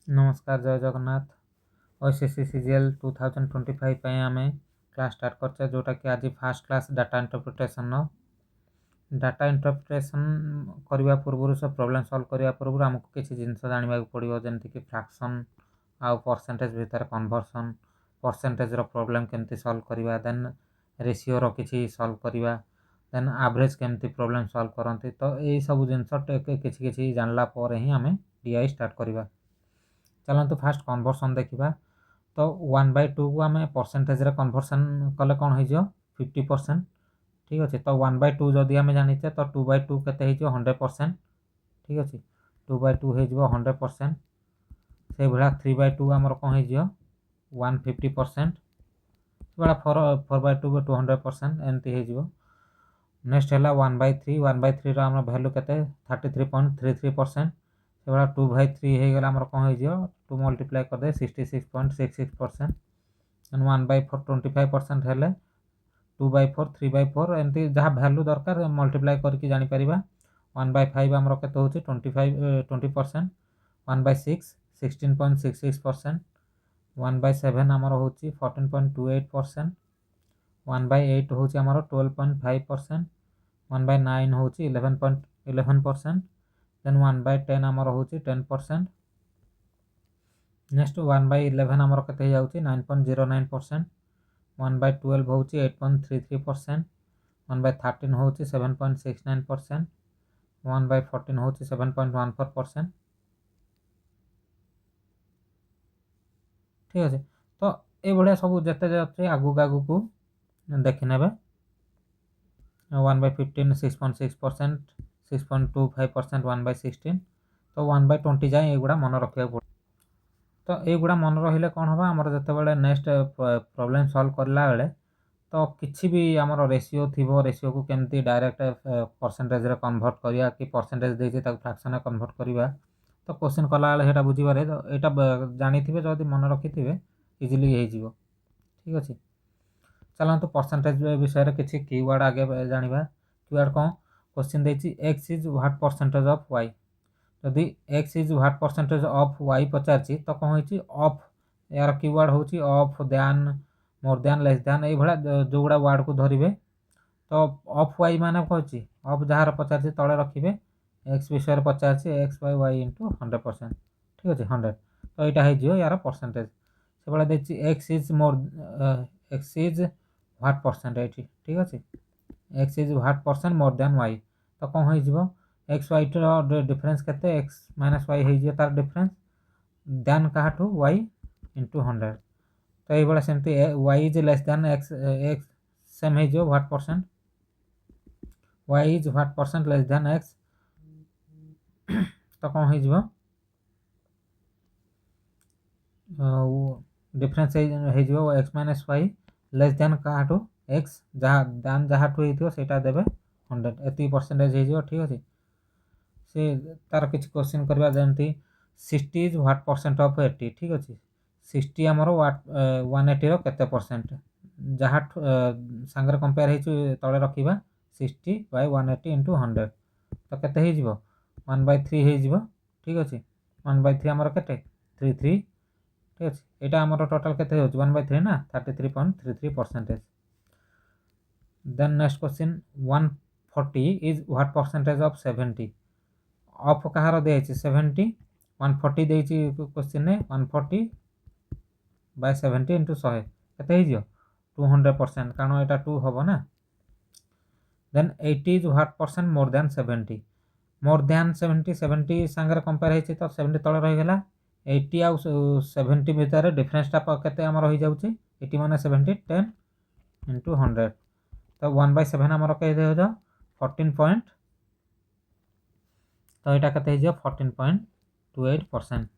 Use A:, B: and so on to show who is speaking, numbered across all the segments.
A: नमस्कार जय Jagannath. OSSC CGL 2025 पे आमे क्लास स्टार्ट करछे जोटा कि आज फास्ट क्लास डाटा इंटरप्रिटेशन नो डाटा इंटरप्रिटेशन करबा पूर्व से प्रॉब्लम सॉल्व करबा पूर्व हमको किसी जिंस जानबा पड़ो जेमति कि फ्रैक्शन आ परसेंटेज भीतर कन्वर्सन परसेंटेज रो प्रॉब्लम केमती सॉल्व करबा देन रेशियो रो किसी सॉल्व करबा देन एवरेज केमती प्रॉब्लम सॉल्व करंती तो एई सब जिंस किसी किसी जानला पर ही हमें डीआई स्टार्ट करबा। चलते फास्ट कन्वर्सन देखा तो 1/2 को आम परसेंटेज कन्वर्सन कले कौन हो 50%। ठीक अच्छे तो 1/2 जदि आम जाचे तो 2/2 के 100%। ठीक अच्छे 2/2 हो 100%। से भाया 3/2 आमर कौन हो 150%। भाया 4/2 200% एमती हो। नेक्स्ट है 1/3 1/3 आम भैल्यू के 33.33%। से भाया 2/3 हो गला कौन हो 2 मल्टीप्लाई कर दे 66.66%। 1/4 25% हेले 2/4 3/4 एमती जहाँ भैल्यू दरकार मल्टीप्लाई करके जापर। 1/5 आमर के 20% 1/6 16.66%। 1/7 आमर हो 14.28%। 1/8 हूँ आमर 12.5%। 1/9 हूँ 11.11%। देन 1/10 आमर हूँ 10%। नेक्स्ट 1/11 आमर के 9.09%। 1/12 हूँ 8.33%। 1/13 हूँ 7.69%। 1/14 हूँ 7.14%। ठीक अच्छे तो ये सब जिते जाते आगू आगू को देखने 1/15 6.6%। 6.25% 1/16 तो 1/20 जाए ये मन रखा पड़े। तो युवा मन रही कौन हम आम जो नेक्स्ट प्रॉब्लम सॉल्व करला बेले तो किसी भी आम रेशियो थी रेशियो को केमती डायरेक्ट परसेंटेज रे कन्वर्ट करिया कि परसेंटेज देछि ताको फ्रैक्शन कन्वर्ट करिया तो क्वेश्चन कला बेले हेटा बुझीबारे तो यहाँ जानी थे जदि मन रखी थे इजिली हो। ठीक अच्छे चलते परसेंटेज विषय में किसी कीवर्ड आगे जाना। कीवर्ड कौन क्वेश्चन देछि X is what percentage of Y जदि X is what percentage of Y पचार तो कौन हो ऑफ यार कीवर्ड हूँ of than more than less than ये जो गुड़ा वार्ड को धरवे तो ऑफ वाई मान कौन ऑफ जार पचार तले रखिए एक्स विषय पचार एक्स बाय वाई इंटू 100%। ठीक अच्छे 100 तो यहाँ हो यार परसेंटेज से भाया देखिए X is more X is what percentage. ठीक अच्छे X is what percent more than Y तो कौन हो एक्स वाई डिफरेन्स के एक्स माइनस वाई हो तार डिफरेन्स दैन क्या वाई इंटू 100 तो ये सेमती Y is less than X X same हो what percent Y is what percent less than X तो कौन हो डिफरेन्स हो X minus Y less than क्या एक्स जहाँ दैन जहाँ होता देवे 100 एति परसेंटेज हो। ठीक अच्छे से तार किसी क्वेश्चन करवा जमती 60 इज व्हाट परसेंट ऑफ 80। ठीक अच्छे 60 आमर व्हाट 180 केते परसेंट जहाँ सांगे कंपेयर हो तले रखा 60/180 इंटू 100 तो केते हो 1/3 हो। ठीक अच्छे 1/3 आमर के 33। ठीक अच्छे यहाँ आमर टोटाल के 1/3 ना 33.33%। Then next question 140 is what percentage of 70 of कहार दिखाई 70 140 देती क्वेश्चन ने 140/70 इंटू 100 के 200% कारण यहाँ 2 हम ना। Then 80 is what percent more than 70 more than 70 70 सांगे कंपेयर होती तो 70 तले रहीगला 80 आउ 70 भितर डिफरेन्सटा के हो जाऊे 80 मान 70 10 इंटू 100 तो 1/7 आमर के 14 पॉइंट तो यहाँ के 14.28%।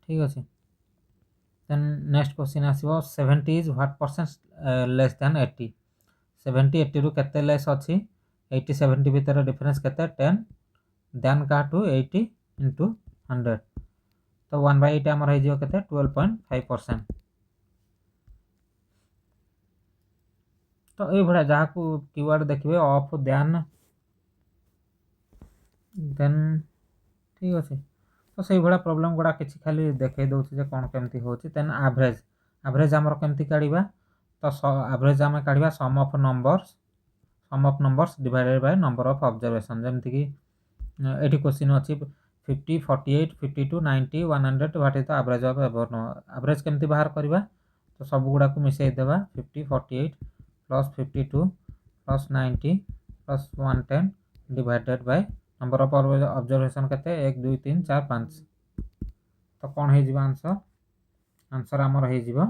A: ठीक अच्छे देन नेक्स्ट क्वेश्चन आसो 70 is what percent less then 80 70 80 रु केते लेस अच्छी 80 70 भितर डिफरेन्स के 10 दैन क्या 80 इंटू 100 तो 1/8 आमर हो के 12.5%। तो ये जहाँ को कीवर्ड देखिए ऑफ दैन देन। ठीक अच्छे तो से भाया प्रोब्लेम गुड़ा किसी खाली देखे दूसरे कौन केमती होची देन एवरेज एवरेज आमर केमती काढ़ा तो एवरेज आम काढ़ा sum of numbers divided by number of observation जमती कि एटी क्वेश्चन अच्छी 50 48 52 90 100 what is the average of average केमती बाहर करवा तो सब गुड़ा को मिसई देवा 50 48 plus 52 plus 90 plus 110 divided by number of observation केते 1 2 3 4 5 तो कौन हो आंसर आंसर आमर हो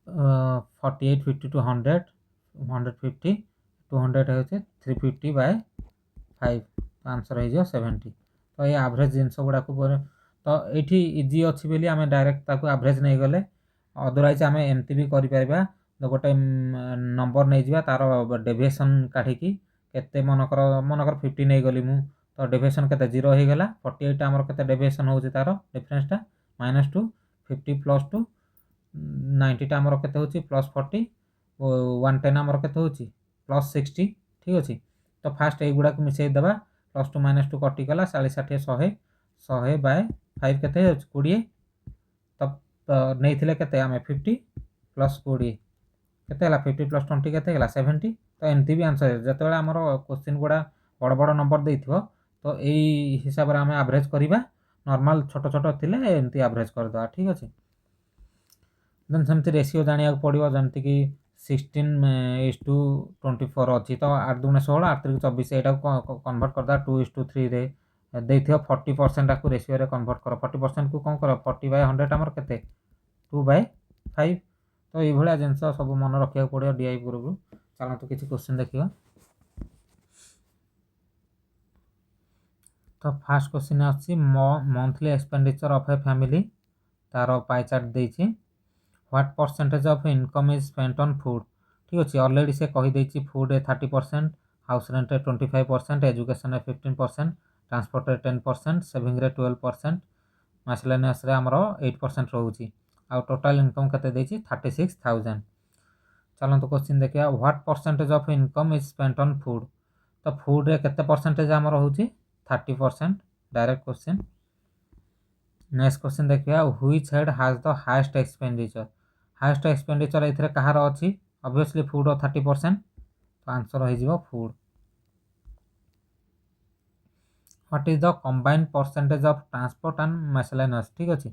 A: 48 50 to 100 150 200 हो 350 बाय 5 तो आंसर हो 70 तो ये एवरेज जिनस गुड़ा तो ये इजी अच्छी बोली आम डायरेक्ट एवरेज नहीं गले अदरवाइज आम एमती भी कर गोटे नंबर नहीं जावा तार डेविएशन काढ़ी केते मनकर 50 नहीं गली मु तो डेविएशन केते 0 हो गला 48 आमर केते डेविएशन हो तार डिफरेंसटा -2 50 प्लस 2 90 टा आमर केते होची +40 110 आमर केते होची +60 ठीक अछि तो फास्ट ए गुडा को मिसई देबा +2 -2 कटि गला 40 60 100 100 बाय 5 केते 20 तब नहीं थिले केते आमे 50 प्लस 20 केते हला 50 प्लस 20 केते हला 70 तो एमती भी आंसर जते बेला हमर क्वेश्चन गुडा बड़ बड़ नंबर देइथिबो तो एई हिसाब रे आमे एवरेज करिबा नॉर्मल छोट छोट थिले एमती एवरेज कर दवा ठीक अछि देन सेमती रेशियो जानिया पड़ो जमती कि 16:24 अच्छी तो 8 दूने 16 8 3 24 यहाँ कन्वर्ट करदा 2:3 रे देथियो 40% को रेशियो रे कन्वर्ट कर 40% को कौन कर 40 बाय 100 आमर केते 2/5 तो ये भाया जिनस सब मन रखा पड़ो डीआई पूर्व चलते किसी क्वेश्चन देखिए तो फास्ट क्वेश्चन अच्छी monthly expenditure of a family तार पाई चार्ट देछि what percentage of income is spent on food ठीक अच्छे ऑलरेडी से कहीदे food 30% house rent 25% education 15% transport 10% saving 12% miscellaneous आमर 8% रोचे आउ टोटाल इनकम केते 36,000 चलते क्वेश्चन देखिए what percentage of income is spent on food तो फूड रे केते परसेंटेज आमर होची 30% डायरेक्ट क्वेश्चन नेक्स्ट क्वेश्चन देखिए which head has the highest expenditure एथिरे कहार अछि ऑब्वियसली फूड 30% तो आंसर हो food what is the combined percentage of transport and miscellaneous ठीक अछि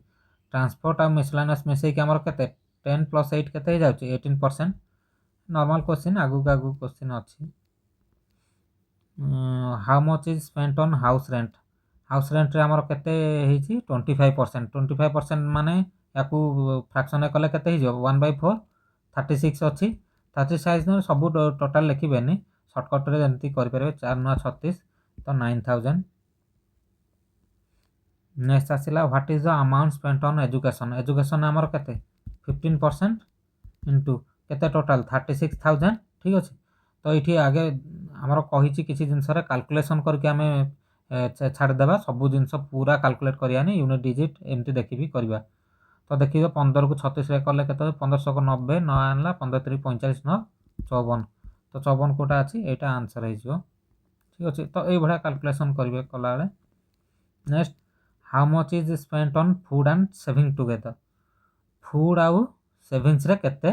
A: ट्रांसपोर्ट और मिसलेनियस मिसई के हमर केते 10 + 8 केते हो जाउची 18% नॉर्मल क्वेश्चन आगु क्वेश्चन अछि how much is spent on house rent रे हमर केते हेची 25% माने याकू फ्रैक्शन कले केते हो 1/4 36 अच्छी 36 न सब टोटाल लिखिबेनी शॉर्टकट रे जंती करि परबे 4 9 36 तो 9000 नेक्स्ट आसिला what is the amount spent on education हमर केते 15% इनटू केते टोटाल 36,000 ठीक अछि तो इठी आगे हमर कहिची किछि जिंस रे कैलकुलेशन करके हमें छाड़ देबा सब जिंस पूरा कैलकुलेट करियानी यूनिट डिजिट एमती देखि भी करबा तो देखिए 15 को 36 रे कले केते 1500 को 90 9 आनला 15 3 45 9 54 तो 54 कोटा अछि एटा आंसर हे जो ठीक अछि तो ए बडा कैलकुलेशन करबे कला बेले next how much is spent on food and saving together food आउ सेविंग्स रे केते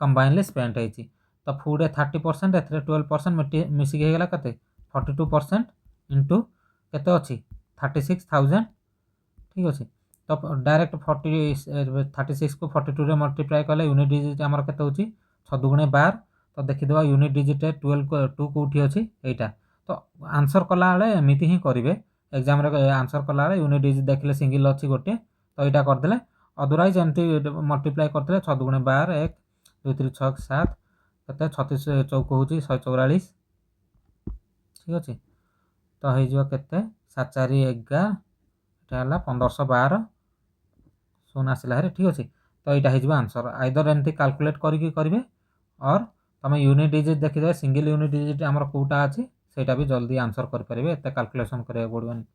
A: कंबाइनली स्पेंट हेची तो फूड 30% एथरे 12% मिसिक हे गेला केते 42% इनटू केते अछि 36,000 ठीक अछि तो डायरेक्ट 36 को 42 रे मल्टीप्लाई कले यूनिट डिजिट हमर केते होची 6 दुगुणे 12 तो देखि देबा यूनिट डिजिट 12 को 2 को उठी अछि एटा तो आंसर कला बेले एमिति ही करिवे एग्जाम रे आंसर कला बेले यूनिट डिजिट देखले सिंगल अछि गोटे तो एटा कर देले अदरवाइज एमती मल्टीप्लाई करते 6 दुगुणे 12 1 2 3 6 7 केते 36 चौक होची 144 ठीक अछि तो हे जो केते 7 4 11 एटा हला 1512 सोना आसला रे ठीक अछि तो एटा हे जो आंसर आइदर एमती कैलकुलेट करिके करिवे और तमे यूनिट डिजिट देखि दे सिंगल यूनिट डिजिट हमर कोटा अछि सेटा भी जल्दी आंसर कर परिवे एते कैलकुलेशन करे पड़बनी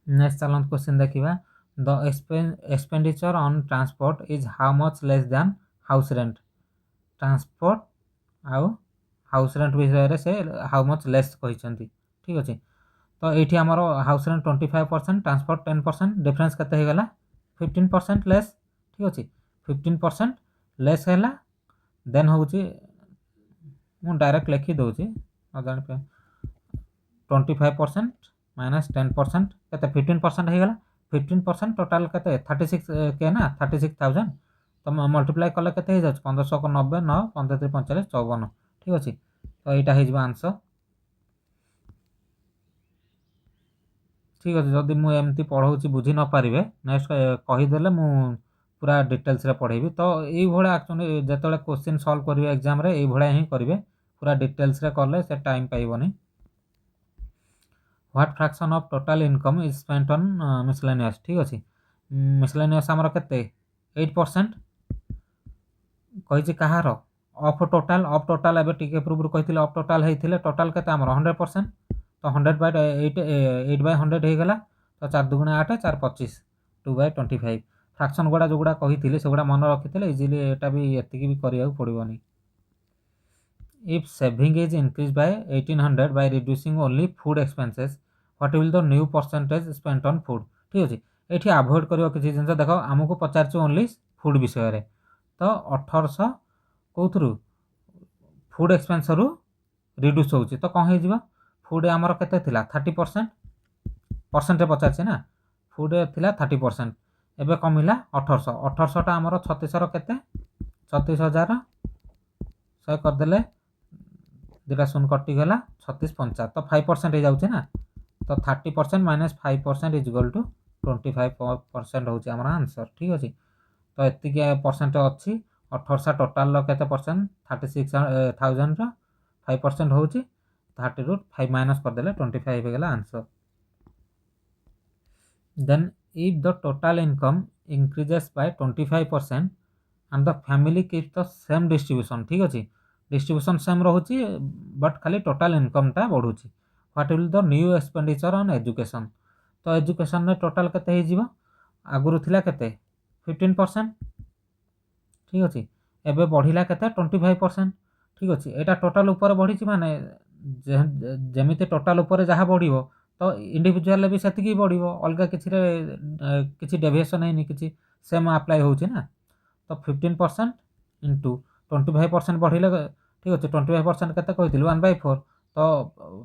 A: नेक्स्ट चलन क्वेश्चन देखिबा the expenditure on transport is how much less than house rent transport आउ हाउस रेंट विषय से हाउ मच लेस कहते ठीक अच्छे। तो ये आमर हाउस रेंट 25%, ट्रांसपोर्ट 10%, डिफरेन्स केते 15% लेस ठीक अच्छे। 15% लेस है देन हूँ मु डायरेक्ट लिखी दूसरी न जान 25% माइनस 10% के 15% होगा। 15% टोटाल के 36K ना 36,000 तो मल्टीप्लाई कले के 1500 को 90 9 15 45 54 ठीक अच्छे। तो यहाँ हो आंसर ठीक अच्छे। जदि मुझे पढ़ाऊँगी बुझी न पारे नेक्स्ट कहीदेले मु पूरा डिटेल्स रे पढ़ेबी। तो ये एक्चुअली जो क्वेश्चन सॉल्व करेंगे एग्जाम रे ये ही करेंगे पूरा डिटेल्स रे कले से टाइम पाइबनी। What fraction of total income is spent on miscellaneous ठीक अच्छे। मिसलेनियस आमर के 8% कही कहार ऑफ टोटाल एवं टी पूर्व कही ऑफ टोटाल होते टोटाल के 100% तो 100/8 होगला। तो 4 2 8 4 25 2/25 फ्रैक्शन गुड़ा जो गुड़ा कही से गुड़ा मन रखी इजिली यहाँ भी ये भी करने पड़ोनी। If saving is increase by 1800 by reducing only food expenses what will the new percentage spent on food ठीक अच्छे। ये अवॉइड कर किसी जिन देख आमको पचार ओनली फूड विषय तो 1800 कौन फूड एक्सपेंस रु रिड्यूस हो तो कौन हो फूड आमर के 30% परसेंट पचार ना फूड थी 30% एवं कमिला 1800 1800 आमर 36 के 36,000 100 करदे 2 शून्य कटिगला 36 5 तो 5% हो जाऊे ना। तो 30% माइनस 5% इज इक्वल टू 25% हूँ आम आंसर ठीक अच्छे। तो ये परसेंट अच्छी 1800 टोटाल के परसेंट 36,000 5% हूँ 30 ରୁ 5 माइनस करदे 25 होगा answer. Then if the total income increases by 25% and the family keep the same distribution ठीक अच्छे। डिस्ट्रीब्यूशन सेम रोचे बट खाली टोटाल इनकम टा बढ़ुची what will the new expenditure on education. तो एजुकेशन में टोटाल के आगुरी थिला के 15% ठीक अच्छे एवं बढ़ला के 25% ठीक अच्छे। यहाँ टोटाल उपर बढ़ी माने जमी टोटाल उपर जहाँ बढ़ तो इंडिविजुअल भी से बढ़ अलग किसी डेविएशन है कि सेम अप्लाई होना। तो 15% इंटू 25% बढ़ले ठीक अच्छे 25% के 1/4 तो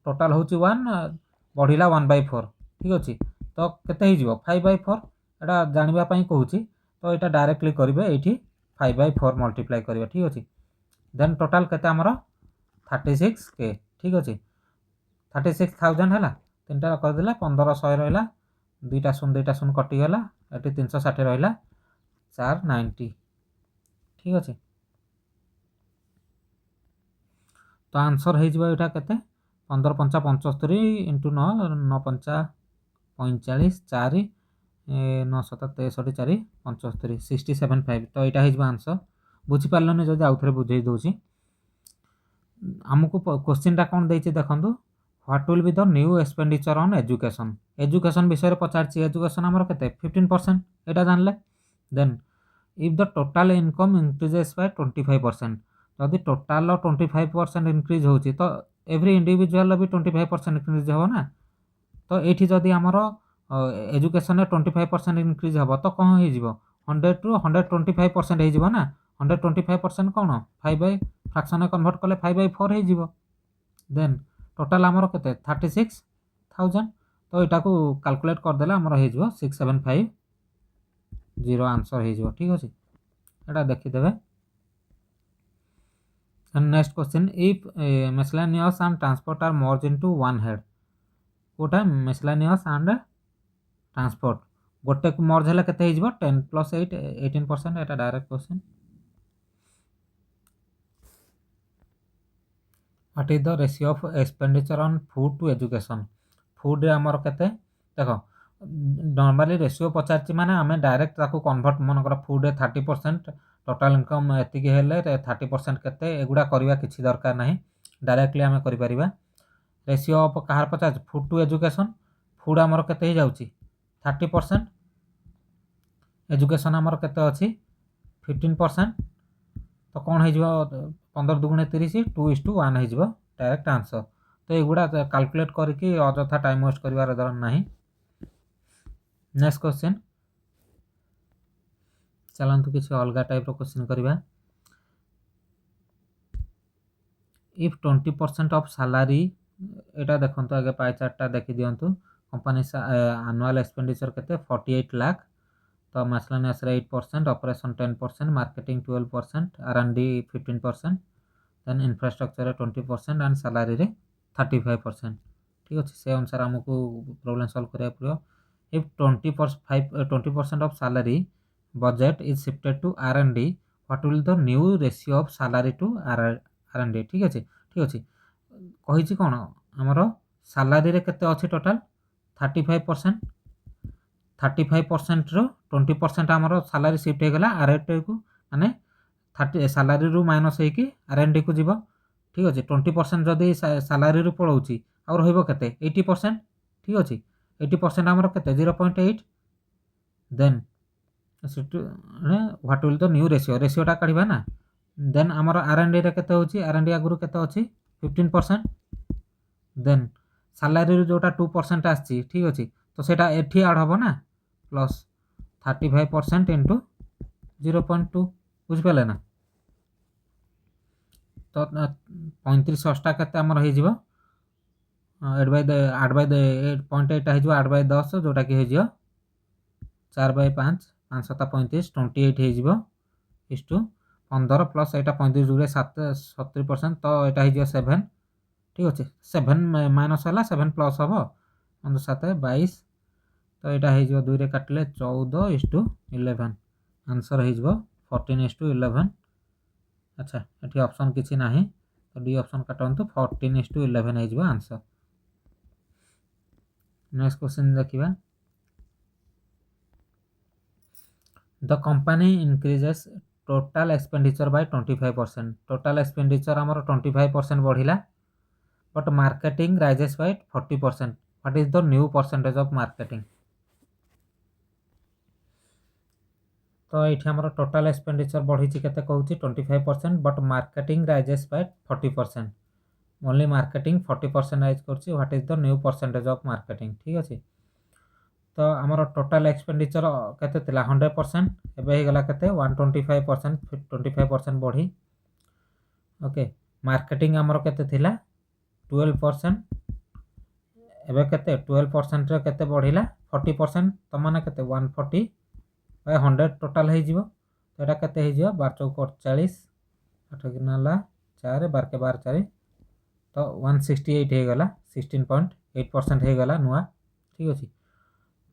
A: टोटाल हूँ 1 बढ़ला 1/4 ठीक अच्छे। तो केते 5/4 यहाँ जानापी कहूँ तो यहाँ डायरेक्टली करेंगे ये 5/4 मल्टीप्लाई करेंगे ठीक अच्छे। देन टोटाल के 36K ठीक अच्छे 36,000 है 3टा करदे 1500 रहा 2 शून्य 2 शून्य कटिगला ये 360 रहा 490 ठीक अच्छे। तो आंसर हो यहाँ के 15 5 75 इंटू 9 9 5 45 4 9 7 63 4 75 675 तो यहाँ हो आंसर। बुझीपारे जब आउ थे बुझे दूसरी आमको क्वेश्चन टा कौन देखो देखो what will be the new expenditure on education. Education विषय पचार एजुकेशन आमर के 15% यहाँ जानले। Then if the total income increases by 25% जदि टोटाल 25% इंक्रीज हो तो एवरी इंडिविजुअल भी 25% इंक्रीज हो ना। तो ये जदि आमर एजुकेशन 25% इंक्रीज हम तो कौन हो 100 ରୁ 125% हो ना। 125% कौन 5 फ्रैक्शन कन्वर्ट कले 5/4 हो। देन टोटाल आमर के 36,000 तो यहाँ को कैलकुलेट करदे आमर हो 6750 आंसर हो ठीक अच्छे। यहाँ देखीदे। Next question if miscellaneous and transport are merge into one head कोटा मिसलेनियस एंड ट्रांसपोर्ट गोटे मर्ज है के 10 + 8 18% यहाँ direct question. What is the ratio of expenditure on food to education. Food आमर के देख नॉर्मली रेशियो पचार माने आम डायरेक्ट कन्वर्ट मनकर फूड 30% टोटाल इनकम एतिक 30% के एगुड़ा करवा किसी दरकार ना डायरेक्टली आम कर रेशियो ऑफ कहार पचार फूड टू एजुकेशन फूड आमर के 30% एजुकेशन आमर के 15% तो कौन हो 15 दुगुणे 30 2:1 हो डायरेक्ट आंसर। तो युवा कैलकुलेट करके अଯଥା टाइम वेस्ट कर दर ना। नेक्स्ट क्वेश्चन चलतु किसी अलग टाइप क्वेश्चन करवा। इफ 20% ऑफ सैलरी एटा देखो आगे पाई चार्टा देखी दिंतु कंपनी एनुअल एक्सपेंडिचर केते 48 लाख। तो miscellaneous 8%, operation 10%, marketing 12%, R&D 15%, then infrastructure 20% and salary रे 35%। ठीक अच्छे से अनुसार आमको प्रॉब्लम सॉल्व करिया पड़ो। If 20% of salary budget is shifted to R&D, what will the new ratio of salary to R&D। ठीक अच्छे कही कौन आमर सैलरी रे केते अच्छी टोटाल 35%। 35% रो 20% आमर सैलरी शिफ्ट होगला R&D को माने 30 सैलरी रु माइनस होगी R&D को जीव। ठीक अच्छे 20% जदि सैलरी रु पलाऊँच आउ रहिबो केते 80%। ठीक अच्छे 80% आमर केते 0.8। Then what will the new रेशियोटा काढ़ा ना। देन आमर R&D रे केते होची R&D आगुरु केते अछि 15%। देन सैलरी रु जोटा 2% आछि। ठीक अच्छे तो सेटा एठी ऐड हबो ना प्लस 35% इंटू 0.2 बुझिपारे ना। तो 35 षष्टा केते आमर हो जीवो 8/0.8 हो 8/10 जोटा कि हो 4/5 5 7 35 28 हो इस टू 15 प्लस एटा 35 जुड़े 70% तो एटा हो 7। ठीक अच्छे 7 माइनस है 7 प्लस हम 15 7 22 तो यहाँ हो 2 रे काटिले 14:11 आंसर हो 14:11। अच्छा ये ऑप्शन किसी ना तो डी ऑप्शन काटतु 14:11 हो आंसर। नेक्स्ट क्वेश्चन देखिए। The company increases total expenditure by 25%। Total expenditure आमर 25% बढ़िला but marketing rises by 40%। What is the new percentage of marketing. तो ये आमर टोटाल एक्सपेंडिचर बढ़ी केते कहूँ 25% but marketing rises by 40%। Only marketing 40% rise कर। What is the new percentage of marketing. ठीक अच्छे तो आमर टोटाल एक्सपेंडिचर केते 100% एबे हो गला केते 125% 25% बढ़ी। ओके मार्केटिंग आमर केते थिला 12% एबे केते 12% रे केते बढ़िला 40% तो माने केते 140/100 टोटाल हो जीवो। तो एटा केते हो जीवो 12 चौक 48 8 नाला 4 12 के 12 4 तो 168 हो गला 16.8% हो गला नुआ। ठीक अच्छे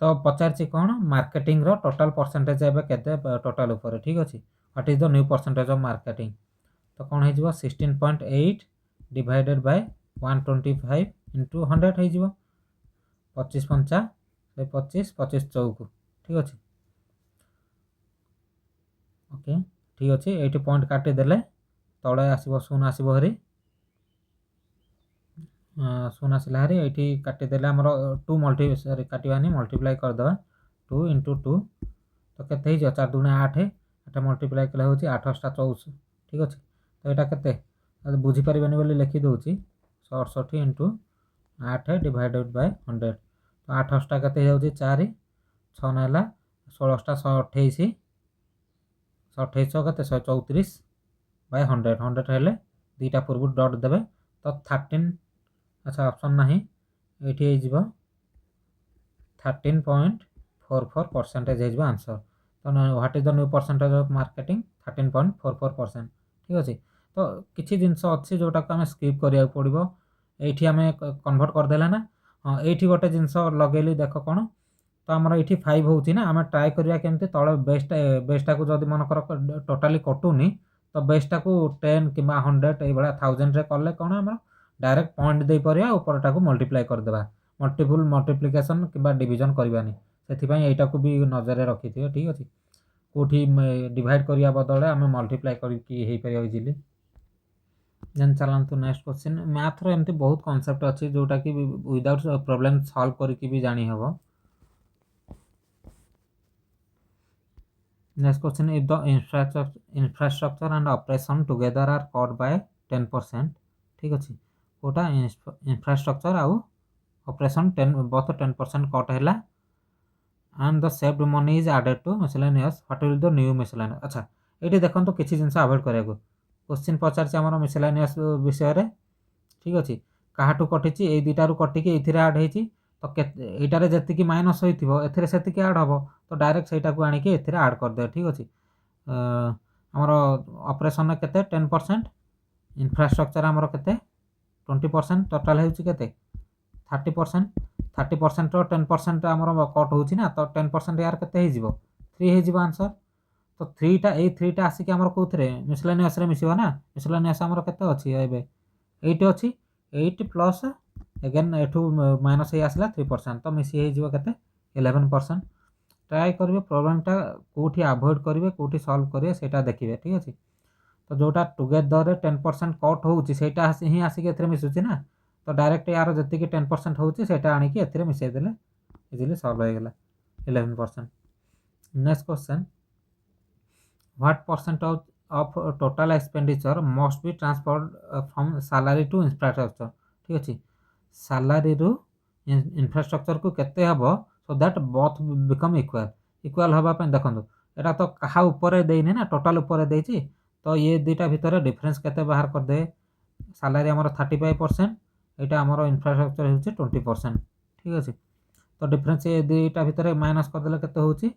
A: तो पचार कौन मार्केटिंग रो टोटाल परसेंटेज एबे केते टोटाल ऊपर। ठीक अच्छे what is the new percentage of marketing. तो कौन हो 16.8 डिवाइडेड बाय 125 इंटू 100 हो 25 5 25 25 चौक। ठीक अच्छे ओके ठीक अच्छे ये पॉइंट काटिदेले तले आसो शून आसो हरी शून आसला हरी ये काटिदेले आमर 2 सॉरी काटवानी मल्टीप्लाई करदे 2 इंटू 2 तो केते 4 2 8 एटा मल्टीप्लाई कले हो 8 8 24। ठीक अच्छे तो यहाँ केते बुझीपारे बोली लिखी दूसरी 67 इंटू 8 डिवाइडेड बाय 100 तो 8 8 केते हो 4 6 नाला 16 128 128 केते 134/100 100 हेले दीटा पूर्व डट देवे तो 13। अच्छा ऑप्शन ना ये 13.44% हो आंसर। तो what is the new percentage of marketing 13.44%। ठीक अच्छे तो किसी जिनस अच्छी जोटा को आम स्किप करा पड़ो ये आम कन्वर्ट करदेला ना। हाँ ये गोटे जिनस लगेली देख कौन तो आमर ये 5 होची ना आम ट्राए करिया केमती तले बेसटा को जब मनकर टोटाली कटुनी तो बेसटा को 10 कि 100 ये 1000 रे कले कौन आम डायरेक्ट पॉइंट दे परिया ऊपरटा को मल्टीप्लाई करदेबा मल्टीपल मल्टीप्लिकेशन कि डिविजन करवानी से यहीटा को भी नजर रखी थे। ठीक अच्छे कौटी डिवाइड करिया बदले आम मल्टीप्लाई कर इजिली। देन चलतु नेक्स्ट क्वेश्चन मैथ रो एमती बहुत कॉन्सेप्ट अच्छी जोटा कि विदाउट प्रॉब्लम सॉल्व करके भी जानी हबो। Next question, if the infrastructure and operation together are cut by 10%, ठीक अच्छे कोटा इंफ्रास्ट्रक्चर आउ ऑपरेशन 10 बोथ 10% कट है and the saved money is added to miscellaneous, what will the new miscellaneous. अच्छा ये देखो किसी जिन अवॉइड करा क्वेश्चन पचार मिसलेनियस विषय रे, ठीक अच्छे क्या कटी ये दुटारू कटिकी ये आड होती तो यटार जी माइनस होती से आड हम तो डायरेक्ट से आणिकी आड करदे, ठीक अच्छे आमर ऑपरेशन के 10%, इंफ्रास्ट्रक्चर आमर के 20%, टोटाल होती 30%, 30% 10% आमर कट होना तो 10% यार के 3 हो आंसर। तो 3टा ये 3टा आसिक आमर कौन मिसलेनियस मिसो ना, मिसलेनियस आमर के अच्छी 8 अच्छी 8 प्लस एगेन एठू माइनस ही आसला 3% तो मिसी हो के 11%। ट्राए करेंगे प्रोब्लेमटा कौटी आभोड करेंगे कौटी सल्व करेंगे से देखिए, ठीक अच्छे तो जोटा टुगेदर 10% कट होटा ही आसिक मिसुची ना तो डायरेक्ट यार जी 10% होता आणिकी ए मिसईदे इजिली सल्व होगा 11%। Next question, what percent of total expenditure must be transferred from salary to infrastructure, ठीक अच्छे सैलरी रु इंफ्रास्ट्रक्चर को केते हबो so that both become equal, equal हवाप देखो यहाँ तो क्या ऊपर देनी ना टोटाल ऊपर देती तो ये दुटा भितर डिफरेंस केते बाहर कर दे, सैलरी आमर 35%, यहाँ आमर इंफ्रास्ट्रक्चर होची 20%, ठीक अच्छे तो डिफरेंस ये दुटा भितर माइनस करदे केते होची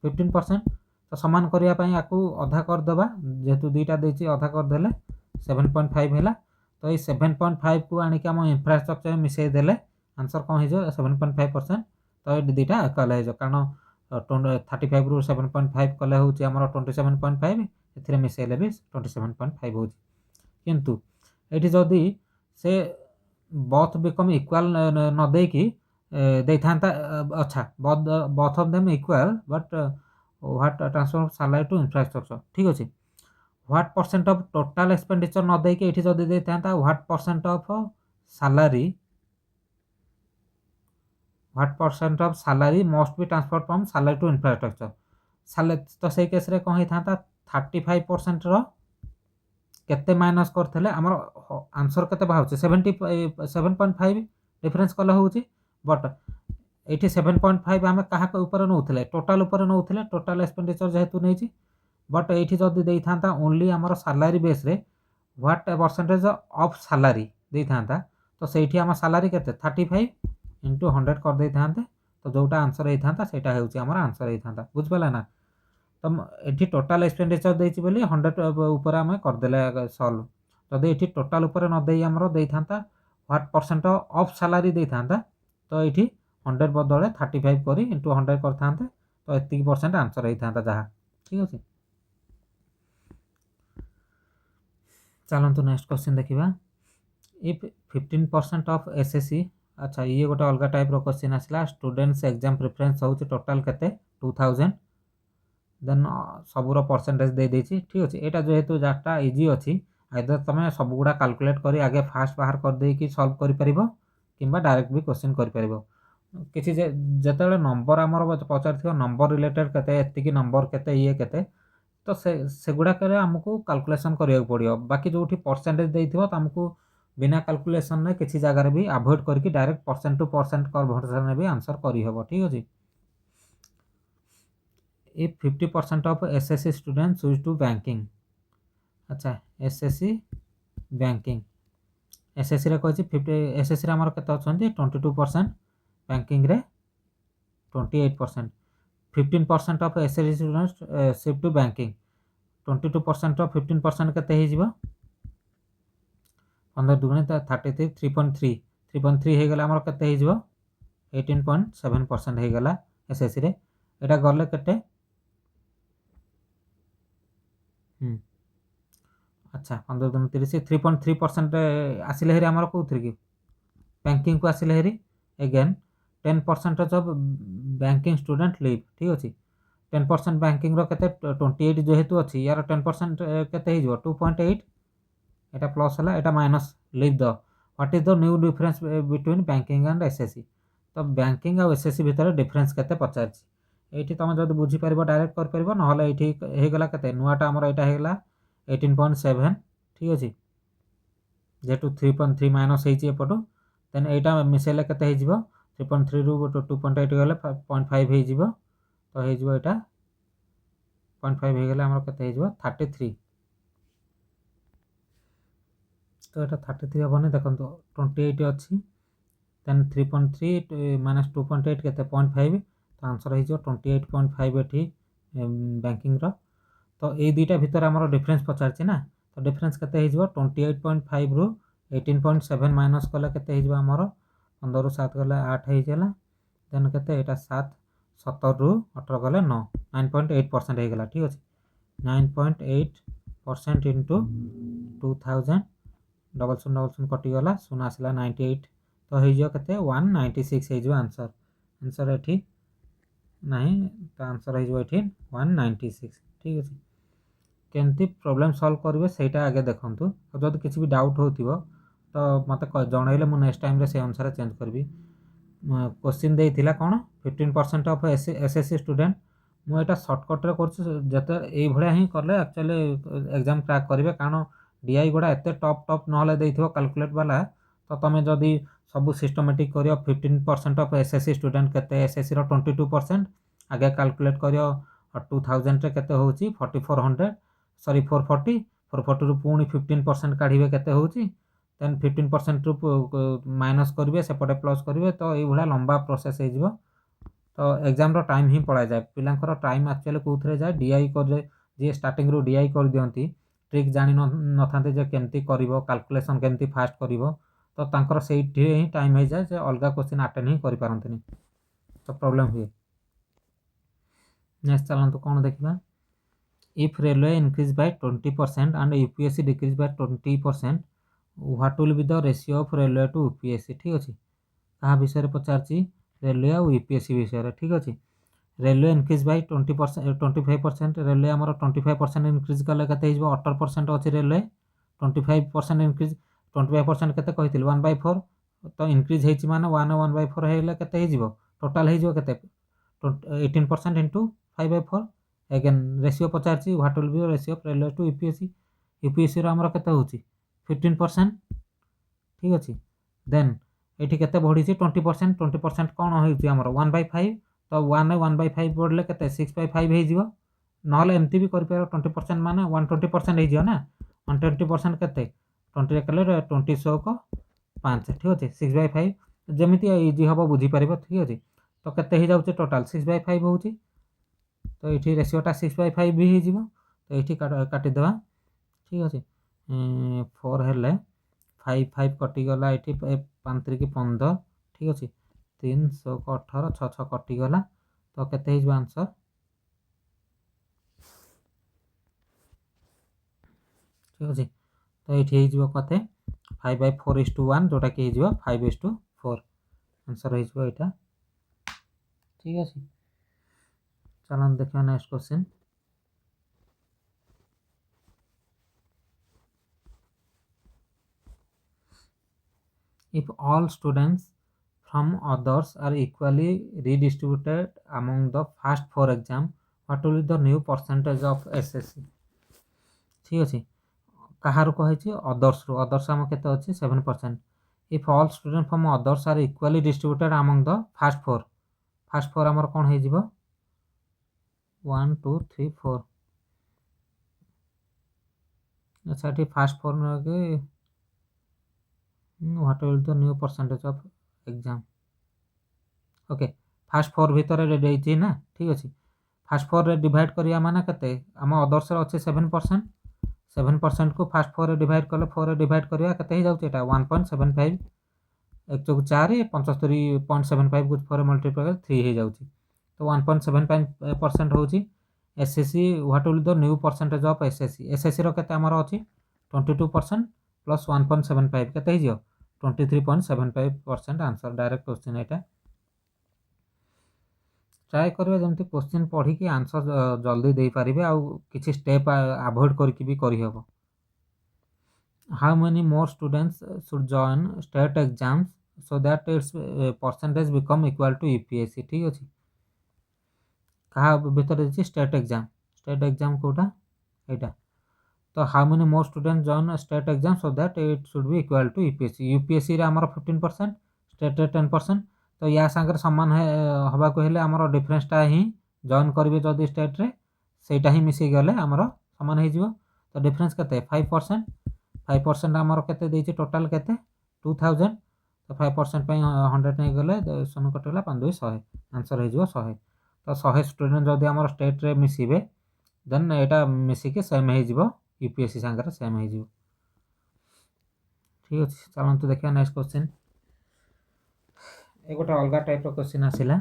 A: 15%। तो सामान करने या अधा करदे जेहेतु दुईटा देती अधा करदे 7.5 है तो ये 7.5 को आणिक आम इंफ्रास्ट्रक्चर मिसईदे आंसर कौन हो 7.5%। तो ये दुईटा इक्वल हो कारण 35 रु 7.5 कले हूँ आम 27.5 ए मिसईले भी 27.5 हो किंतु ये जदि से बथ बिकम इक्वल न देकी था अच्छा both of them equal but what transfer salary to infrastructure, ठीक अच्छे what percent of total expenditure न देकी ये जदि था what percent of salary, what percent of salary must be transfer from salary to infrastructure salary तो से case रे कौन होता 35% केते माइनस करते आमर आंसर केते बाहर 7.5 डिफरेंस कले हूँ बट ये 7.5 आम क्या नौले टोटाल उपर नौले टोटाल एक्सपेंडिचर जेहेतु नहीं बट ये जदि था ओनली आमर सैलरी बेस रे व्हाट परसेंटेज ऑफ सैलरी देता तो से आम सैलरी के 35 इंटू 100 कर दे था तो जोटा आंसर होता से आमर आंसर होता बुझिपारा ना। तो ये टोटाल एक्सपेंडिचर देती 100 ऊपर आम करदे सल्व जदि ये टोटाल उपर नदे आमर देता व्हाट परसेंट ऑफ सैलरी देता तो ये 100 बदले 35 कर इंटू 100 करते तो ये % आंसर होता जहाँ, ठीक अच्छे। चलतु नेक्स्ट क्वेश्चन देखा, इफ 15% ऑफ एसएससी, अच्छा ये गोटे अलग टाइप क्वेश्चन आसला स्टूडेंट्स एग्जाम प्रिफरेंस होची टोटाल केते 2000 देन सबूर परसेंटेज दे देछि, ठीक अच्छे यहाँ जेहेतु डाटा इजी अच्छी आइदर तुम सब गुड़ा कैलकुलेट कर आगे फास्ट बाहर कर देकी सॉल्व कर परिबो किंबा डायरेक्ट भी क्वेश्चन कर परिबो किसी जेतेबेले नंबर आमर पचार नंबर रिलेटेड केते एतिकी नंबर केते ये केते तो से गुड़ाक आमको कैलकुलेशन करिया पड़ियो बाकी जो परसेंटेज देथिबो तो हमको बिना कैलकुलेशन में किसी जगह भी अवॉइड करके direct percent to percent conversion में भी आंसर करी हबो, ठीक अछि। If 50% of SSC student choose to banking, अच्छा एसएससी बैंकिंग एसएससी रे कहछि 50 एसएससी रे हमर केते अछंती 22%, बैंकिंग रे 28%, 15% of SSC student shift to banking 22% of 15% केते हे जिवो 15 दुगुणे 33 3.3 3.3 हो गला हमर केते हे जिवो 18.7% हो गला एसएससी रे एटा गले केते अच्छा 15 दुगुणे 30 3.3% आसिले हेरी हमर कोथि की बैंकिंग को आसिले हेरी again 10% of banking student leave, ठीक अच्छे 10% बैंकिंग रो केते 28 जेहेतु अच्छी यार 10% केते हो 2.8 एटा प्लस है एटा minus leave the what is the new difference between banking and SSC तो बैंकिंग और एसएससी भितर डिफरेंस केते पचारछि ये तुम जब बुझीपर डायरेक्ट कर ना ये होगला के नुआटा आमर यहाँ होगा 18.7 ठीक अच्छे जेहेतु 3.3 माइनस होपटू देन यहाँ मिसेले के 3.3 रु 2.8 गले 0.5 हो तो यहाँ 0.5 होगले आमर के 33 तो यहाँ 33 हेनी देखो 28 अच्छी देन 3.3 माइनस 2.8 के 0.5 तो आंसर हो 28.5 ये बैंकिंग तो ये दुईटा भितर आम डिफरेन्स पचार ना तो डिफरेन्स के 28.5 रु 18.7 माइनस कले के आमर 15 रु 7 गले 8 होगा देन के 7 17 रु 18 गले 9 9.8% होगा ठीक अच्छे 9.8% इंटू 2000 डबल शून कटिगला शून आसला 98 तो हो के 196 हो आंसर आंसर ये ना तो आंसर हो 196 ठीक अच्छे केमती प्रोब्लेम सॉल्व करेंगे सहीटा आगे देखूँ जब किसी भी डाउट हो तो मत जनइले मुझे नेक्स्ट टाइम से अनुसार चेंज करी क्वेश्चन देता कौन 15% ऑफ एसएससी स्टूडेंट मुझे सर्टकट्रे कर ही कले एक्चुअली एग्जाम क्रैक करेंगे कारण डीआई गुड़ा एत टप टप ना कैलकुलेट वाला तो तुम जदि सब सिस्टमेटिक कर 15% ऑफ एसएससी स्टूडेंट के एसएससी 22% आगे कैलकुलेट कर 2000 के 4400 सॉरी 440 440 रु पुणी 15% काढ़े के देन 15% रु माइनस करेंगे सेपटे प्लस करेंगे तो ये लंबा प्रोसेस हो तो एग्जाम टाइम ही पड़ा जाए पिलांकर टाइम एक्चुअली कौन जाए डीआई कर जी स्टार्टिंग रु डीआई कर दियंती ट्रिक जानी न था केमती कर कैलकुलेशन केमती फास्ट कर तो तांकर से ही टाइम हो जाए अलग क्वेश्चन अटेंड ही कर पारंतनी तो प्रॉब्लम हुए नेक्स्ट चलते कौन देखा if railway increase by 20% and UPSC decrease by 20% what will be the ratio of railway to UPSC ठीक अच्छे क्या विषय पचार रेलवे और यूपीएससी विषय ठीक अच्छे रेलवे इनक्रीज बाय 25% रेलवे आमर 25% इनक्रीज कले के 18% अच्छे रेलवे 25% इनक्रीज 25% के 1/4 तो इनक्रीज हो माने 1/4 होगा के टोटाल हो 18% इंटू 5/4 एगेन रेशियो पचार what will be ratio of railway to UPSC UPSC आमर के 15% ठीक अच्छे देन ये के बढ़ी 20% कौन होमर 1/5 तो 1/5 बढ़ले के 6/5 हो ना एमती भी कर 20% मान 120% हो ना 120% के 20 कले 20 100 को 5 ठीक अच्छे 6/5 जमी इजी हम बुझीपर ठीक अच्छे तो के जाऊे टोटाल 6/5 हो तो ये रेशियोटा 6/5 भी हो तो ये काटिदेवा ठीक अच्छे 4 हेल्ले 5 5 कटिगला ये 5 3 15 ठीक अच्छे 300 को 18 6 6 कटिगला तो के आंसर ठीक अच्छे तो ये कते 5/4:1 जोटा कि 5:4 आंसर हो ठीक अच्छे चलो देखिए next question if all students from others are equally redistributed among the first 4 exam what will be the new percentage of SSC ठीक अच्छे कहार कही अदर्स आम के 7% if all student from others are equally distributed among the first four आमर कौन हो 1 2 3 4 अच्छा ये फास्ट फोर के what will the new percentage of exam okay first four भितर ना ठीक अच्छे फास्ट फोर रे डिवाइड करिया माने कते आम अदर्स अच्छे 7% 7% को फास्ट फोर डिवाइड कले 4 डिवाइड करिया कते ही जाउचे एटा 1.75 एक चौक 4 75.75 को 4 मल्टीप्लाई 3 हो जाउची तो 1.75% होची SSC what will the new percentage of SSC रो केते हमर अछि 22% प्लस 1.75 केते हिजो 23.75% आंसर डायरेक्ट क्वेश्चन एटा ट्राए करेंगे जमी क्वेश्चन पढ़ी कि आंसर जल्दी दे पारे आउ किसी स्टेप अवॉइड करके भी करहब how many more students should join state exams so that its percentage become equal to UPSC ठीक अच्छे क्या भितर स्टेट एग्जाम कोटा यहाँ तो how many more student join state exam so that it should be equal to UPSC UPSC रे आमर 15% state रे 10% तो या सांगे सामान हवा को हेले आमर डिफरेंसटा ही जॉइन करेंगे जदि स्टेट रे सेटा ही मिसई गले आमर सामान हो तो डिफरेंस केते 5% आमर केते देछि टोटल केते 2000 तो 5% 100 नहीं गले 100 कटला 5 2 100 आंसर हो 100 तो 100 स्टूडेंट जदि आमर स्टेट रे मिसिबे देन एटा मिसिके सेम हो यूपीएससी सांगे सेम हो ठीक अच्छे चलते देखिए नेक्स्ट क्वेश्चन ये गोटे अलग टाइप क्वेश्चन आसला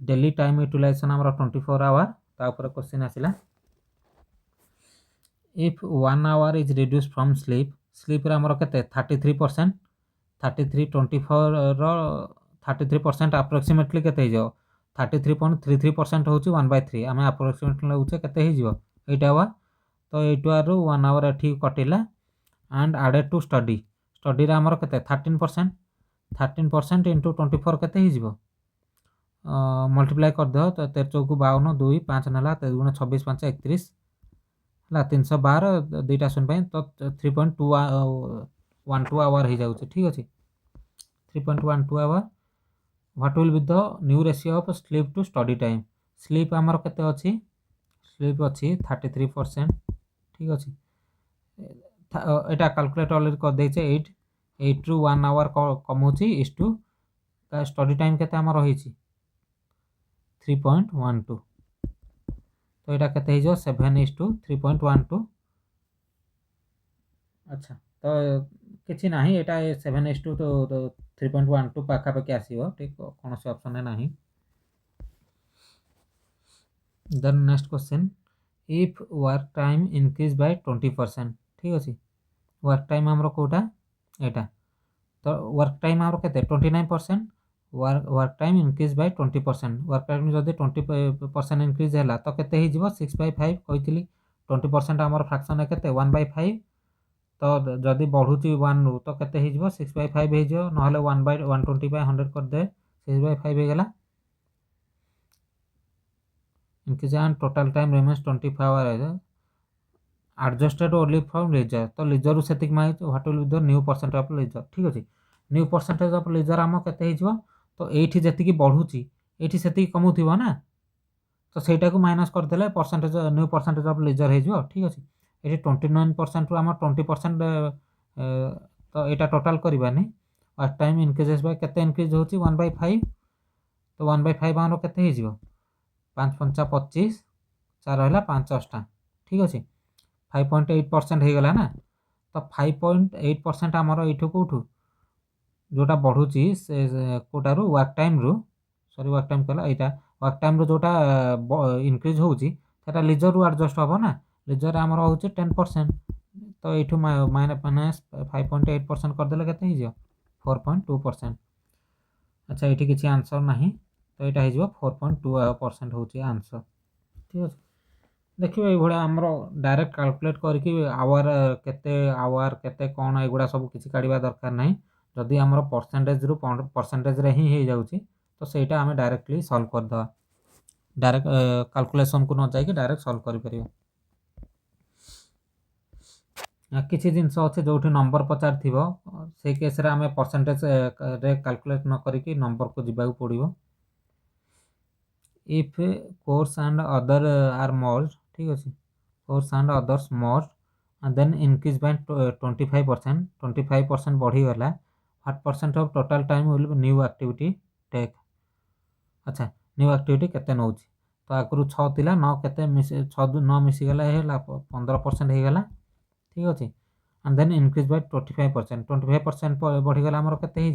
A: डेली टाइम यूटिलाइजेशन आमर 24 आवर तापर क्वेश्चन आसला if 1 our is reduce from sleep रे आमर केते 33% 33 24 रो 33% अप्रोक्सीमेटली केते हो 33.33% होची 1/3 आमे अप्रोक्सीमेटली होचे केते हो एटा हुआ तो 8 रु 1 आवर एठी कटिला एंड एडेड टू स्टडी रे आमर केते 13% इंटू 24 केते हो मल्टीप्लाई कर दो तो 13 चौकु 52 2 5 नाला 13 गुणे 26 5 31 ला 312 दुईटा शून्य पाई तो 3.12 आवर हो जाउछे ठीक अछि 3.12 hour what will be the new ratio of sleep to study time sleep आमर केते अछि स्लीप अछि 33% ठीक अछि एटा कैलकुलेट ऑलरेडी कर देछे 8 रु 1 आवर कमौची इस टू स्टडी टाइम केते आमर होईची 3.12 तो यहाँ केते हो 7:3.12 अच्छा तो किसी ना यहाँ 7:2 तो 3.12 पाखापाखि आसो ठीक कौन से ऑप्शन ना then next question if work time increase by 20% ठीक अच्छे वर्क टाइम आमर कोटा यहाँ तो वर्क टाइम आमर केते 29% work time increase by 20% work time जदि 20% इंक्रीज है तो केते 6/5 कही 20% आमर फ्रैक्शन केते 1/5 तो जदि बढ़ुची 1 रु तो केते 6/5 हो ना 1/120/100 कर दे 6/5 हो गला increase and total time remains 24 hour adjusted only from leisure तो लीजर से मांगे what will be the new percentage of leisure ठीक अच्छे न्यू परसेंटेज ऑफ लीजर आम केते तो ये जी बढ़ुची ये से कमुव ना तो सहीटा को माइनस करदे percentage new percentage of leisure हो ठीक अच्छे ये 29% रु आम 20% तो यहाँ टोटाल करवानी वर्क टाइम इनक्रीजेस बाय केते इनक्रीज होची 1/5 तो 1/5 आम केते 5 5 25 4 है 5 8 ठीक अच्छे 5.8% हो गला ना तो 5.8% आमर ये कौटू जोटा बढ़ुची से कोटारू वर्क टाइम रु सॉरी वर्क टाइम कहला यहाँ वर्क टाइम रु जोटा इनक्रीज होची सेटा लीजर रु एडजस्ट हम ना लीजर आमर हो 10% तो ये माइनस 5.8% करदे के 4.2% अच्छा ये किसी आंसर ना तो यहाँ हो 4.2% हूँ आंसर ठीक अच्छे देखिए ये आमर डायरेक्ट कैलकुलेट करके आवर केते कौन एगुड़ा सब किसी काढ़ा दरकार ना जदि आमर परसेंटेज रु परसेंटेज रे ही हो जाउची तो सेटा आमे डायरेक्टली सॉल्व कर दवा डायरेक्ट कैलकुलेशन को न जाइए डायरेक्ट सॉल्व कर परियो किसी जिनस अच्छे जो नंबर पचार थी से केस रे आमे परसेंटेज रे कैलकुलेट न करिकी नंबर को जीवा पड़ो if course and other are merge ठीक अच्छे course and others merge and then increase by 25% बढ़ीगला what percent of total time will be new activity take अच्छा न्यू एक्टिविटी केते नौ तो आगु 6 थिला 9 केते 6 9 मिसीगला 15% होगला ठीक अच्छे एंड देन इंक्रीज बाय 25% बढ़ीगला आमर केते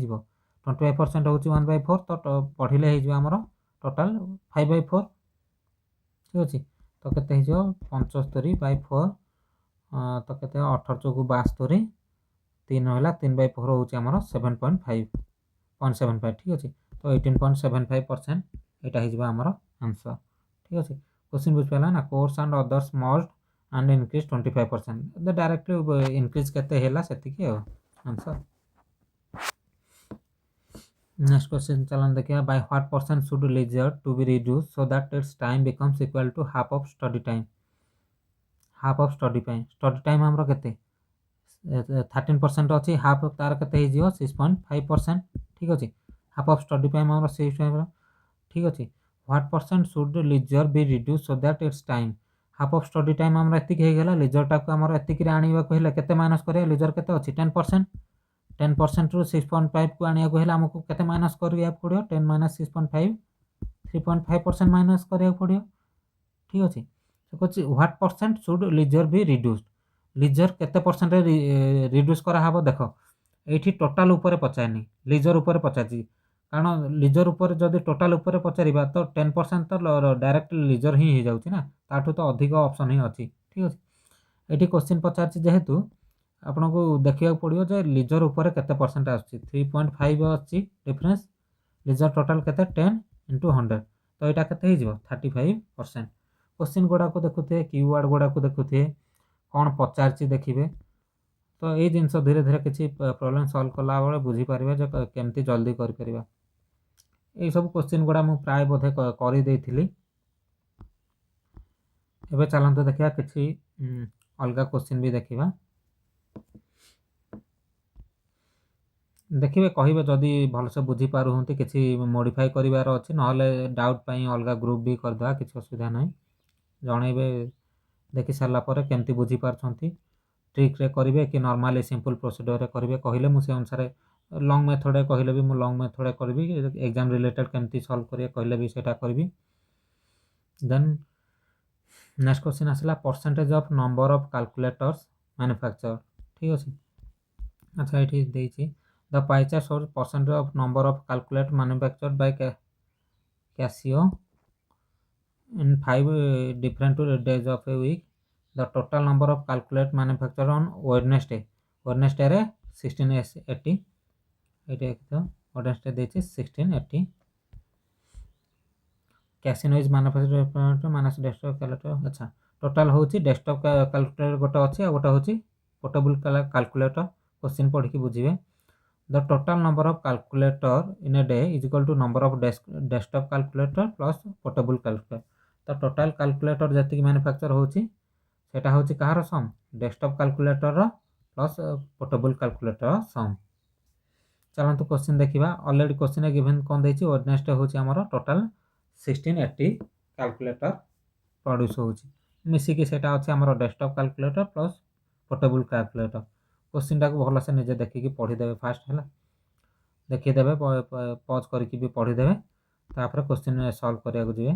A: 25% हूँ 1/4 तो बढ़िले होमर टोटाल 5/4 ठीक अच्छे तो केते 75/4 तो केते 18 चौकु 72 3 है 3/4 हूँ आमर 7.5 ठीक अच्छे तो 18.75% यहाँ हो आमर आंसर ठीक अच्छे क्वेश्चन बुझिपारा ना course and others merge and increase 25% directly increase केते हैला सेतिकी आंसर नेक्स्ट क्वेश्चन चलन देखिए by what percent should leisure to be reduce so that its time becomes equal to half of study time half of study time हमरो केते 13% अच्छी half तार के 6.5% ठीक अच्छे हाफ ऑफ स्टडी टाइम हमरो 6 ठीक अच्छे what percent should leisure be reduce so that its time half of study time हमरो एतिक हे गेला लीजर टाको हमरो एतिक रे आनिबा को हेले केते माइनस करिया लीजर केते अछि 10% 10% रु 6.5 को आनिया को हेला हमको केते माइनस करिया पड़ियो 10 माइनस 6.5 3.5% माइनस करिया पड़ियो ठीक अच्छे तो कुछ what percent should leisure be reduced leisure केते परसेंट रिड्यूस करा हबो देखो एठी टोटल ऊपर पचारनी लीजर ऊपर पचारची कारण लीजर ऊपर जदि टोटल ऊपर पचारिबा तो 10% तो डायरेक्ट लीजर ही हो जाउची ना ताठू तो अधिक ऑप्शन ही अछि ठीक अछि एठी क्वेश्चन पचारची जेहेतु आपनको देखिया पड़ियो जे लीजर ऊपर केते परसेंट आछि 3.5 अछि डिफरेंस लीजर टोटल केते 10 into 100 तो एटा केते हिजबो 35% क्वेश्चन गुडा को देखुथे कीवर्ड गुडा को देखुथे कौन पचारची देखिबे तो ये जिनस धीरे धीरे किसी प्रॉब्लम सॉल्व कला बेले बुझी पारिबा जे केमती जल्दी कर परिबा ए सब क्वेश्चन गुडा मु प्राय बोधे करि देइथिली एबे चलंत देखिया किछि अलगा क्वेश्चन भी देखिबा देखिए कहिबे जदि भलसे बुझी पारु हंती किछि मॉडिफाई करिवार अछि नहले डाउट पई अलगा ग्रुप भी करदा किछि असुविधा नै जणैबे देखि सारला परे केमती बुझी पारछंती ट्रिक रे करिवे कि नॉर्मली सिंपल प्रोसीजर रे करिवे कहिले मु से अनुसार लॉन्ग मेथड रे कहिले भी मु लॉन्ग मेथड रे करबी एग्जाम रिलेटेड केमती सॉल्व करिवे कहिले भी सेटा करबी देन नेक्स्ट क्वेश्चन आसला percentage of number of calculators manufacture ठीक अछि अच्छा एठी देइछि the pie chart shows percentage of number of calculator manufactured by Casio in 5 different days of a week. The total number of calculator manufactured on Wednesday. Wednesday रे 1680 एटा तो Wednesday देछि 1680 Casio is manufactured Manas desktop calculator अच्छा total होछि desktop calculator गोटे अछि आ गोटे होछि portable calculator question पढ़ के बुझिबे The total number of calculator in a day is equal to number of desktop calculator plus portable calculator. तो total calculator जति manufacture होची सेटा होची कहार सम desktop calculator रो plus portable calculator सम चलंतु क्वेश्चन देखिबा ऑलरेडी क्वेश्चन ए given कोन देछि Wednesday होची हमर total 1680 calculator produce होची मिसी के सेटा अछि हमर desktop calculator plus portable calculator question टाको भल से निजे देखिकी पढ़ी देबे फास्ट है देखी देबे पॉज करके भी पढ़ी देबे तापर क्वेश्चन सॉल्व करिया को जिवे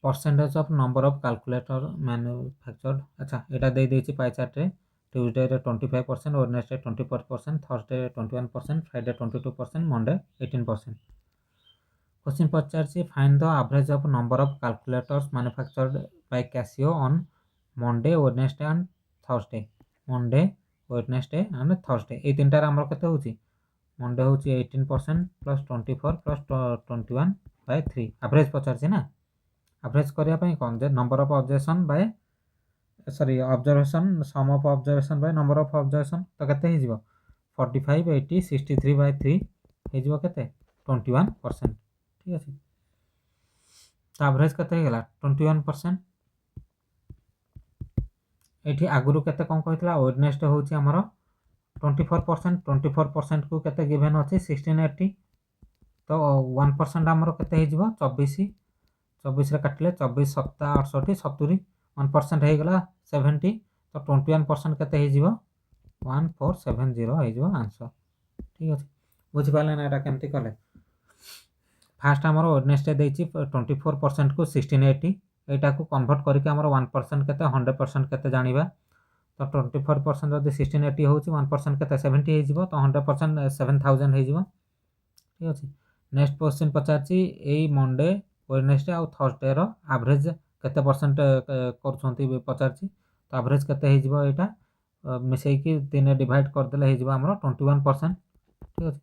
A: percentage of number of calculator manufactured अच्छा एटा दे देछि पाई चार्ट रे ट्यूसडे रे 25% Wednesday 24% Thursday 21% Friday 22% Monday 18% question पचारछि find the average of number of calculators manufactured by Casio on Monday Wednesday and Thursday Monday Wednesday and Thursday ए तीनटा हमर कते होची मंडे होची 18% प्लस 24 प्लस 21 बाय 3 एवरेज पचारछि ना एवरेज करिया पई कोन जे number of observation by sorry observation sum of observation by number of observation तो कते हे जिवो 45 80 63 बाय 3 हे जिवो कते 21% ठीक अछि तो एवरेज कते हे गेला 21% एठी आगुरु केते कोन कहितला वेडनेसडे होची हमर 24% को केते गिवन अछि 1680 तो 1% हमर केते हे जिवो 24 24 रे काटले 24 7 68 70 1% हे गेला 70 तो 21% केते हे जिवो 1470 हे जिवो आंसर ठीक अछि बुझि पाले ना एटा केमती कले फास्ट हमर वेडनेसडे देछि 24% को 1680 एटा को कन्वर्ट करके हमर 1% केते 100% केते जानिबा तो 24% जदि 1680 होची 1% केते 70 हे जिवो तो 100% 7000 हे जिवो ठीक अछि नेक्स्ट क्वेश्चन पचारछि एई मंडे वेडनेसडे आ थर्सडे रो एवरेज केते परसेंट करछंती पचारछि तो एवरेज केते हे जिवो एटा मिसै कि 3 डिवाइड कर देले हे जिवो हमर 21% ठीक अछि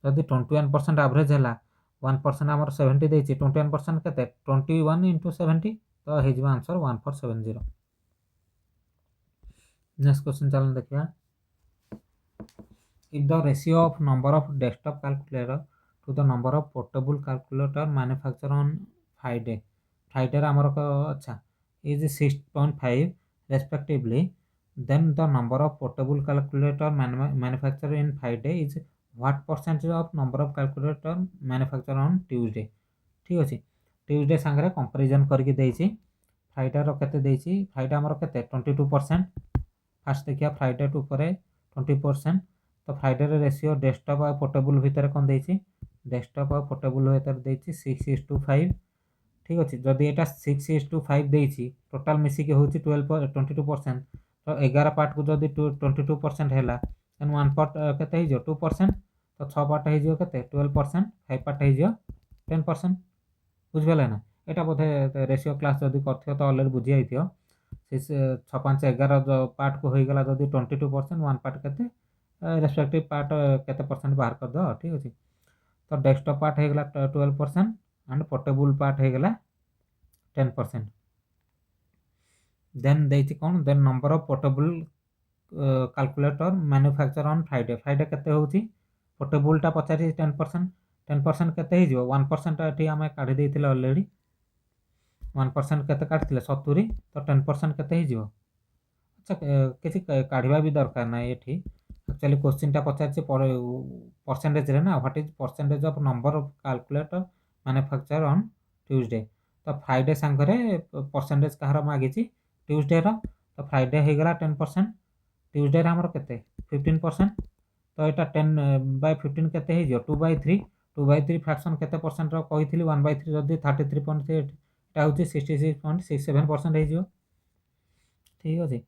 A: जदि 21% एवरेज हला 1% हमर 70 देछि 21% केते 21 into 70 तो हे जिवो आंसर 1470 नेक्स्ट क्वेश्चन चलन देखिया if the ratio of number of desktop calculator to the number of portable calculator manufactured on Friday ଆମର अच्छा is 6.5 respectively, then the number of portable calculator manufactured in Friday is what percentage of number of calculator manufactured on Tuesday। ठीक अच्छे Tuesday सांगे comparison करके देइछि Friday रो केते देइछि Friday हमर केते 22%। Fast देखिया Friday to पर 20%। तो फ्राइडे रे रेशियो डेस्कटॉप और पोर्टेबल भितर कोन देइछि डेस्कटॉप और पोर्टेबल भितर देइछि 6:5। ठीक अच्छे जदि एटा 6:5 देइछि टोटल मिसी के होछि 22%। तो 11 पार्ट को जदि 22% हैला देन 1 पार्ट केते हिजो 2%। तो 6 पार्ट हिजो केते 12%। 5 पार्ट हिजो 10%। बुझिगले ना एटा बोधे रेशियो क्लास जदि करथियो तो ऑलरेडी बुझि आइथियो से 6 5 11 पार्ट को हो गला जदि 22%। 1 पार्ट केते रेस्पेक्टिव पार्ट केते परसेंट बाहर कर दो। ठीक अछि तो डेस्कटॉप पार्ट हो गला 12% एंड पोर्टेबल पार्ट हो गला 10%। देन देइछि कोन then number of portable calculator manufacture on Friday Friday केते होछि पोर्टेबल टा पचारि 10%। 10% केते हिजो 1% एठी हमें काढी देइथिले ऑलरेडी 1% केते काढथिले 70। तो 10% केते हिजो अच्छा किसी काढिबा भी दरकार ना एठी एक्चुअली क्वेश्चन टा पचारछि परसेंटेज रे ना what is percentage of number of calculator manufacture on Tuesday. तो फ्राइडे सांगरे परसेंटेज कहार मागिछि ट्यूसडे रो तो फ्राइडे हो गला 10%। ट्यूसडे रे हमर केते 15%। तो एटा 10/15 केते हिजो 2/3। 2/3 फ्रैक्शन केते परसेंट रो कहिथिली 1/3 जदी 33.8 एटा होछि 66.67% हिजो। ठीक अछि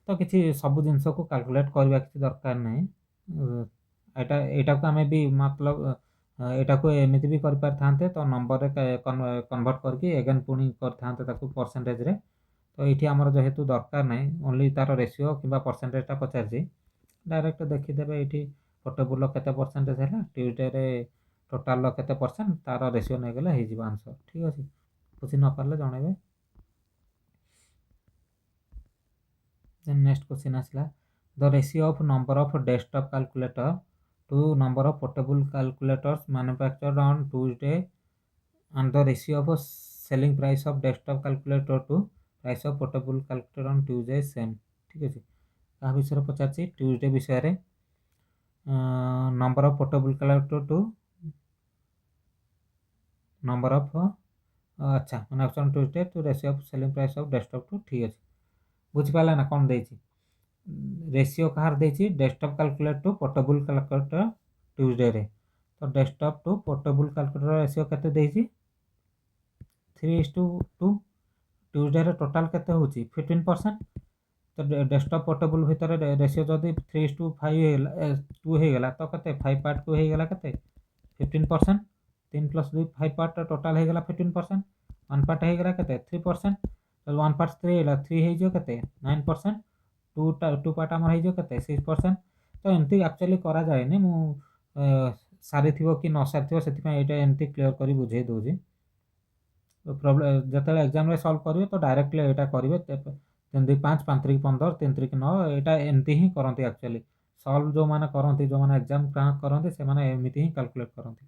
A: तो किसी सब जिनस को कैलकुलेट करबा किसी दरकार नहीं एटा एटा को हमें भी मतलब एटा को एमिति भी कर पार थांते तो नंबर रे कन्वर्ट करके अगेन पुनी कर थांते ताको परसेंटेज रे। तो एठी हमर जेहेतु दरकार नहीं ओनली तार रेशियो किबा परसेंटेज टा पचारछि डायरेक्ट देखि देबे एठी पोर्टेबल केते परसेंटेज हैला ट्यूसडे रे टोटल केते परसेंट तार रेशियो नै गेले हे जिवो आंसर। ठीक अछि बुझि न Parle जणेबे। Then next question asla the ratio of number of desktop calculator to number of portable calculators manufactured on Tuesday and the ratio of selling price of desktop calculator to price of portable calculator on Tuesday same। ठीक है कहा विषय पचार Tuesday विषय number of portable calculator to number of अच्छा manufactured Tuesday to ratio of selling price of desktop to. ठीक है बुझी पाला ना कौन देछि रेशियो कहार देछि desktop calculator to portable calculator Tuesday रे। तो desktop to portable calculator ratio केते देछि 3:2। ट्यूसडे रे टोटल केते होछि 15%। तो डेस्कटॉप पोर्टेबल भितर रेशियो जदी 3:5 2 हे गेला तो केते 5 पार्ट को हे गेला केते 15%। 3 + 2 5 पार्ट टोटल हे गेला 15%। 1 पार्ट हे गेला केते 3%। तो 1 पार्ट 3 हेला 3 हे जो केते 9%। 2 पार्ट हमर हे जो केते 6%। तो एमती एक्चुअली करा जाय नै मु सारी थिबो कि न सारी थिबो सेति पय एटा एमती क्लियर करी बुझे दोजी। तो प्रॉब्लम जतले एग्जाम रे सॉल्व करिवे तो डायरेक्टली एटा करिवे 3 2 5 5 3 15 3 3 9 एटा एमती ही करंती एक्चुअली सॉल्व जो माने करंती जो माने एग्जाम क्रैक करंती से माने एमिति ही कैलकुलेट करंती।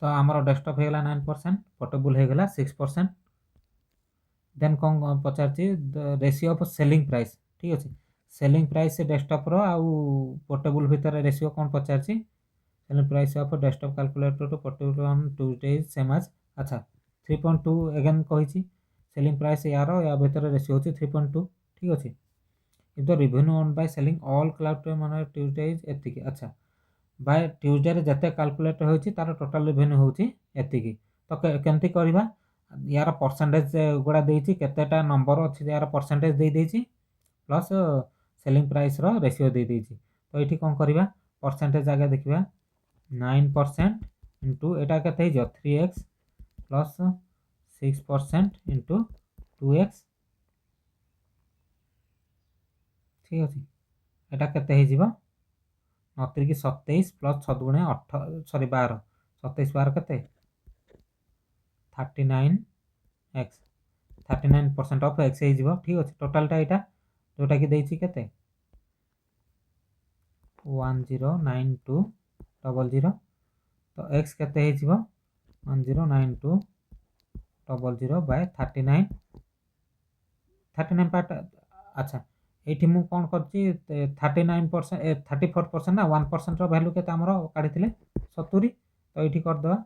A: तो हमर डेस्कटॉप हे गेला 9% पोर्टेबल हे गेला 6%। देन कौन पचारछि रेशियो ऑफ सेलिंग प्राइस। ठीक अछि सेलिंग प्राइस से डेस्कटॉप रो आ पोर्टेबल भीतर रेशियो कौन पचारछि selling price of desktop calculator to portable on Tuesday same as अच्छा 3.2 अगेन कहिछि सेलिंग प्राइस यारो या भीतर रेशियो होछि 3.2। ठीक अछि if the revenue earn by selling all calculator माने ट्यूसडे इज एतिकी अच्छा बाय ट्यूसडे रे जते कैलकुलेट होछि तार टोटल रेवेन्यू होछि एतिकी। तो केमती करबा यार परसेंटेज गुड़ा देइछि केतेटा नंबर अछि यार परसेंटेज दे देइछि plus selling price row ratio दे देइछि। तो एठी कोन करबा परसेंटेज आगे देखिबा 9% इनटू एटा केते हिजो 3x प्लस 6% इनटू 2x। ठीक अछि एटा केते हिजिबा 9 की 27 प्लस 6 गुणे 8 सॉरी 12 27 12 केते 39x 39% ऑफ x हे जिवो। ठीक अछि टोटल टा एटा जोटा कि देइछि केते 109200 तो x केते हे जिवो 109200 बाय 39 पार्ट अच्छा एठी मु कोन करछि 39% 34% ना 1% रो वैल्यू केते हमरो काढिथिले 70 तो एठी कर दवा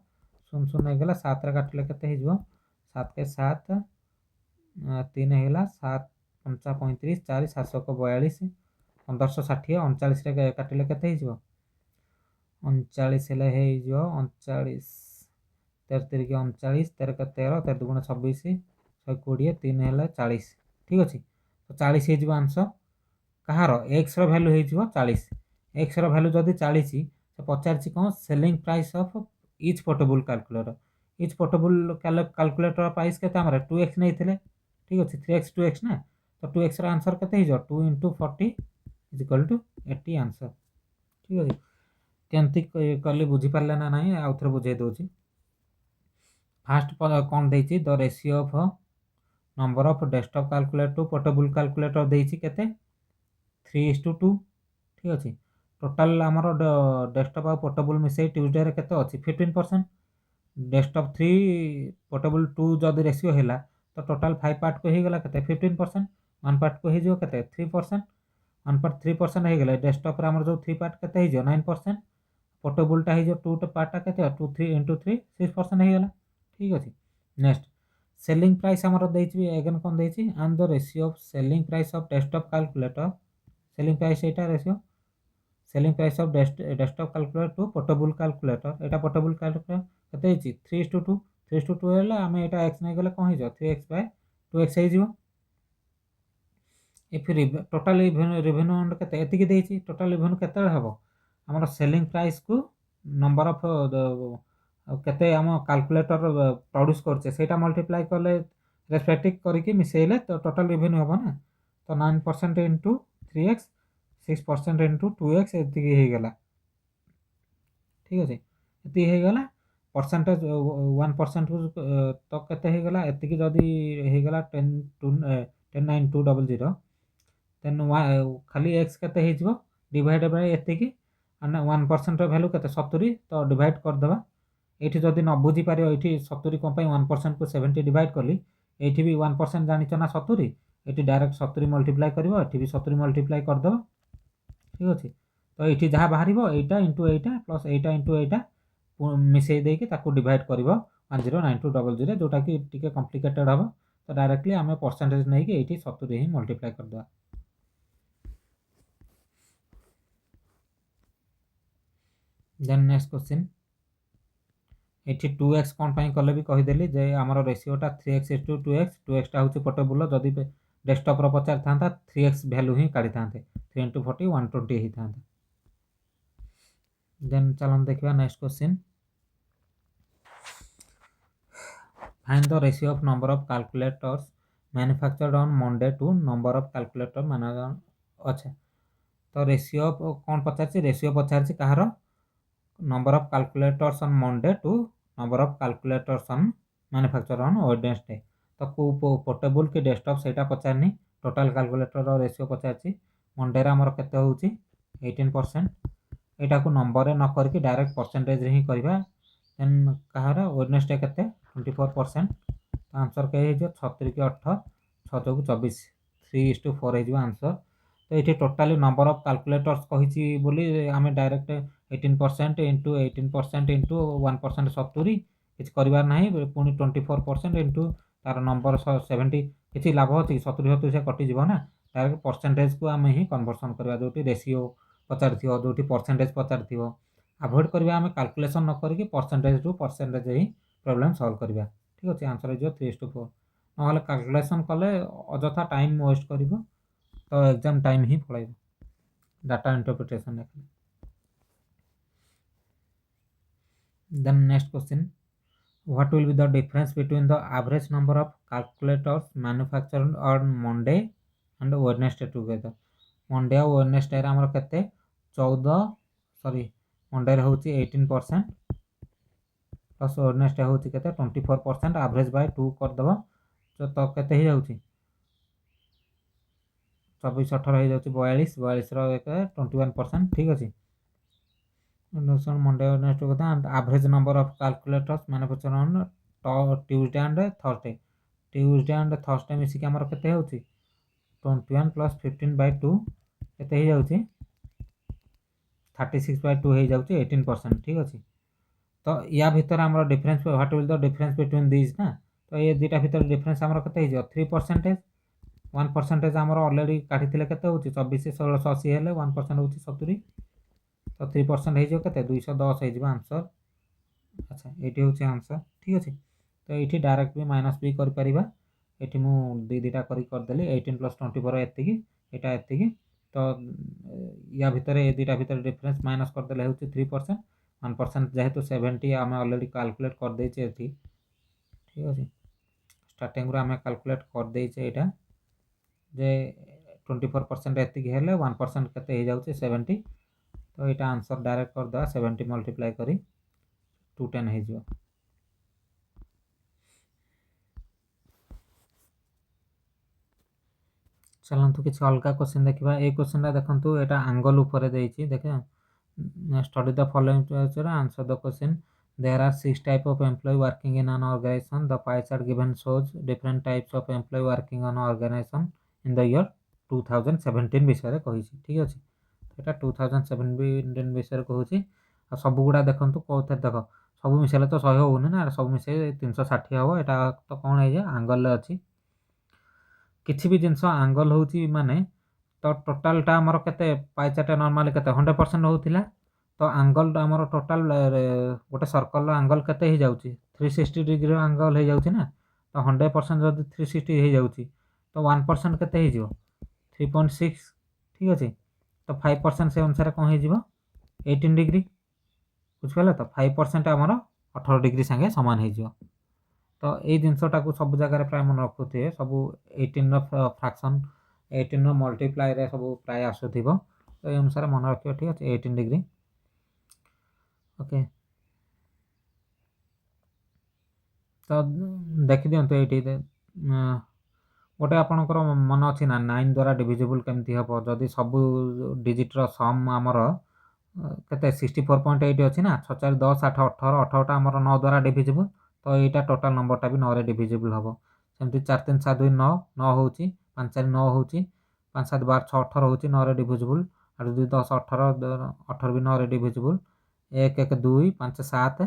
A: 0 हे गेला 7 रे काटले केते हे जिवो 7 के 7 3 हे गेला 7 5 35 4 742 1560 39 रे काटले केते हे जिवो 39 हेले हे जिवो 39 13 3 के 39 13 के 13 13 दुगुण 26 120 3 हेले 40 ठीक अछि तो 40 हे जिवो आंसर कहार x रो वैल्यू हे जिवो 40 x रो वैल्यू जदी 40 तो पचारछि कोन selling price of each portable calculator each portable calculator price केते हमरा 2x नैथिले ठीक अछि 3x 2x ना तो 2x रो आंसर केते हे जो 2 * 40 = 80 आंसर ठीक अछि केंति कले बुझी पारले ना नाही आउथरे बुझे दोछि फर्स्ट कोन देछि the ratio of number of desktop calculator to portable calculator देछि केते 3:2 ठीक अछि टोटल हमरो डेस्कटॉप और पोर्टेबल मिसै ट्यूसडे रे केते अछि 15% डेस्कटॉप 3 पोर्टेबल 2 जदी रेशियो हैला तो टोटल 5 पार्ट को हे गेला केते 15% 1 पार्ट को हे जो केते 3% 1 पर 3% हे गेला डेस्कटॉप रे हमर जो 3 पार्ट केते हे जो 9% पोर्टेबल टा हे जो 2 पार्ट टा केते 2 3 * 3 6% हे गेला ठीक अछि नेक्स्ट सेलिंग प्राइस हमर देछि अगेन कोन देछि and the ratio of selling price of desktop calculator selling price एटा ratio selling price of desktop calculator to portable calculator एटा पोर्टेबल कैलकुलेटर केते हिची 3:2 3:2 हेला हमें एटा x नै गेले कोन हे जो 3x/2x हे जिवो इफ टोटल रेवेन्यू एंड केते एति के देछि टोटल रेवेन्यू केते हबो हमर सेलिंग प्राइस को नंबर ऑफ केते हम कैलकुलेटर प्रोड्यूस करछे सेटा मल्टीप्लाई करले रेस्पेक्टिव करके मिसेले तो टोटल रेवेन्यू हबो ना तो 9% इनटू 3x 6% इनटू 2x एति हे गेला ठीक अछि एति हे गेला परसेंटेज 1% तो केते हे गेला एति की जदी हे गेला 10 to 109,200 देन खाली x केते हे जिवो डिवाइड बाय एति की 1% रो वैल्यू केते 70 तो डिवाइड कर दबा एठी जदी न बुझी पारियो एठी 70 कोन पई 1% को 70 डिवाइड करली एठी भी 1% जानि छ ना 70 एठी डायरेक्ट 70 मल्टीप्लाई करबो एठी भी 70 मल्टीप्लाई कर दबो ठीक अछि तो एठी जहा बाहरिबो एटा इनटू एटा प्लस एटा इनटू एटा मिसै दे के ताको डिवाइड करबो 109,200 जोटा की टिके कॉम्प्लिकेटेड हबो तो डायरेक्टली हमें परसेंटेज नै के एठी 70 ही मल्टीप्लाई कर दबा देन नेक्स्ट क्वेश्चन एठी 2x कोन पई कले भी कहि देली जे हमर रेशियो टा 3x/2x 2x टा होची पोर्टेबल जदी डेस्कटॉप रो पचार थांता 3x वैल्यू ही काढी थांते 3 * 40 120 ही थांता देन चलन देखिबा next question find the ratio of number of calculators manufactured on Monday to number of calculator manufactured अच्छा तो रेशियो कोन पचारछि रेशियो पचारछि कहारो number of calculators on Monday to number of calculators on manufactured on Wednesday तो को portable के desktop सेटा पचारनी टोटल कैलकुलेटर रो रेशियो पचारछि मंडे रे हमर केते होउछि 18% एटा को नंबर रे न करके डायरेक्ट परसेंटेज रे ही करबा देन कहार वेडनेसडे केते 24% तो आंसर के हे जो 36 के 18 6 * 24 3:4 हे जो आंसर तो ये टोटाली नंबर ऑफ कैलकुलेटर्स कहिछि बोली हमें डायरेक्ट 18% इंटू 18% इंटू 1% 70 किछ करबार नाही पुनी 24% इंटू तार नंबर 70 किछि लाभ होछि 70 70 से कटि जिवो ना डायरेक्ट परसेंटेज को हमें ही कन्वर्सन करबा जोटी रेशियो पचारथियो जोटी परसेंटेज पचारथियो अवॉइड करबा हमें कैलकुलेशन न करके परसेंटेज टू परसेंटेज ही प्रॉब्लम सॉल्व करबा ठीक अछि आंसर हे जो 3:4 नहले कैलकुलेशन कले अजथा टाइम वेस्ट करबो तो एग्जाम टाइम ही पड़ेगा data interpretation then next question what will be the difference between the average number of calculators manufactured on Monday and Wednesday together Monday और Wednesday रे हमर केते 14 सॉरी Monday रे होची 18% प्लस Wednesday होची केते 24% एवरेज बाय 2 कर दबो तो केते ही जाउची 24 18 हो जाउछि 42 42 रो 21%। ठीक अछि। मंडे नेक्स्ट कथा average number of calculators manufacture on Tuesday and Thursday. Tuesday and Thursday मिसिक हमर केते होउछि 21 + 15/2 केते हो जाउछि 36/2 हो जाउछि 18%। ठीक अछि। तो या भीतर हमर difference what will the difference between this ना। तो ये दुटा भीतर डिफरेंस हमर केते हो 3%। 1% हमर ऑलरेडी काटी थिले केते होउछि 24 1680 हेले 1% होउछि 70। तो 3% हो केते 210 हो जिवो आंसर। अच्छा एटी होउछि आंसर। ठीक अछि। तो एठी डायरेक्ट भी माइनस भी कर परिबा। एठी मु दुटा कर देली 18 + 24 एतिकी एटा एतिकी। तो या भीतर ए दुटा भीतर डिफरेंस माइनस कर देले होउछि 3%। 1% जेहेतु 70 आमे ऑलरेडी कैलकुलेट कर देइछे एठी। ठीक अछि। स्टार्टिंग रो आमे कैलकुलेट कर देइछे एटा जे 24% एतिकी हेले 1% केते हो जाउछि 70। तो एटा आंसर डायरेक्ट कर दवा 70 मल्टीप्लाई करी 210 हो जिवो। चलंतु किसी अलगा क्वेश्चन देखिबा। ए क्वेश्चन रा देखंतु एटा एंगल ऊपर देइछि देखे study the following to answer the question. There are 6 type of employee working in an organization. The pie chart given shows different types of employee working on an organization in the year 2017 विषय कहिछि। ठीक अछि। एटा 2017 विषय कहूछि। आ सब गुडा देखंतु कोथे देखो सब मिसेले तो 100 होउनी ना सब मिसे 360 हबो। एटा तो कोन है जे एंगल रे अछि। किछि भी जिंस एंगल होउछि माने तो टोटल टा हमर केते पाई चार्ट नॉर्मली केते 100% होउथिला। तो एंगल हमर टोटल गोटे सर्कल रो एंगल केते हो जाउछि 360 डिग्री रो एंगल हो जाउछि ना। तो 100% जदी 360 हो जाउछि तो 1% केते हो जिवो 3.6। ठीक अछि। तो 5% से अनुसार कोन हो जिवो 18 डिग्री। बुझिपाला तो 5% हमर 18 डिग्री संगे समान हो जिवो। तो ए जिंसटा को सब जगह रे प्राय मन रखुथे सब 18 रो फ्रैक्शन 18 रो मल्टीप्लाई रे सब प्राय आसुथिबो। तो ए अनुसार मन रखियो। ठीक अछि 18 डिग्री। ओके तो देखि दियंतु एठी गोटे आपणकर मन अछि ना 9 द्वारा डिविजिबल केमती हबो जदी सब डिजिट रो सम हमर केते 64.8 अछि ना 6 4 10 8 18 18 टा हमर 9 द्वारा डिविजिबल। तो एटा टोटल नंबर टा भी 9 रे डिविजिबल हबो। सेमती 4 3 7 2 9 9 होउची 5 4 9 होउची 5 7 12 6 18 होउची 9 रे डिविजिबल। और 2 10 18 18 भी 9 रे डिविजिबल। 1 1 2 5 7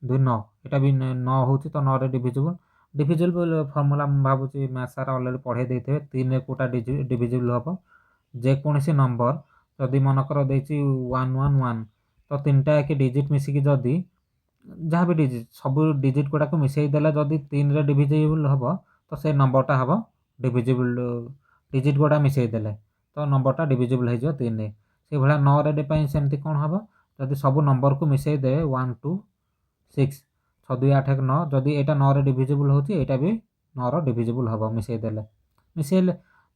A: 2 9 एटा भी 9 होउची तो 9 रे डिविजिबल। डिविजिबल फार्मूला हम भाबुची मैथ सर ऑलरेडी पढ़े देइथे 3 रे कोटा डिविजिबल हबो। जे कोनसी नंबर जदी मनकर देइची 111 तो तीनटा एक डिजिट मिसी की जदी जहाँ भी डिजिट सब डिजिट गुडा को मिसई देला जदी 3 रे डिविजिबल हबो तो से नंबर टा हबो डिविजिबल। डिजिट गुडा मिसई देले तो नंबर टा डिविजिबल हो जिवो 3 रे। से भला 9 रे पई सेमती कोन हबो जदी सब नंबर को मिसई दे 1 2 6 6 2 8 1 9 जदी एटा 9 रे डिविजिबल होची एटा भी 9 रो डिविजिबल हबो मिसई देले। मिसई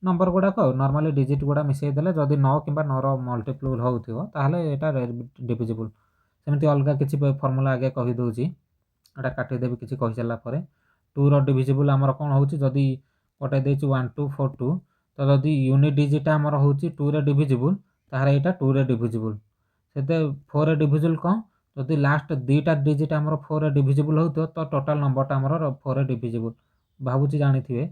A: नंबर गुडा को नॉर्मली डिजिट गुडा मिसई देले जदी 9 किबा 9 रो मल्टीपल होउथिबो ताहले एटा डिविजिबल। सेमती अलगा किछि फार्मूला आगे कहि दउची एटा काटि देबी किछि कहि चला परे 2 रो डिविजिबल हमर कोन होउची जदी गोटे देइची 1 2 4 2 तो जदी यूनिट डिजिट हमर होउची 2 रे डिविजिबल ताहारे एटा 2 रे डिविजिबल। सेते 4 रे डिविजिबल कोन जदी लास्ट दुटा डिजिट हमर 4 रे डिविजिबल होतो तो टोटल नंबर टा हमर 4 रे डिविजिबल भाबुची जानिथिबे।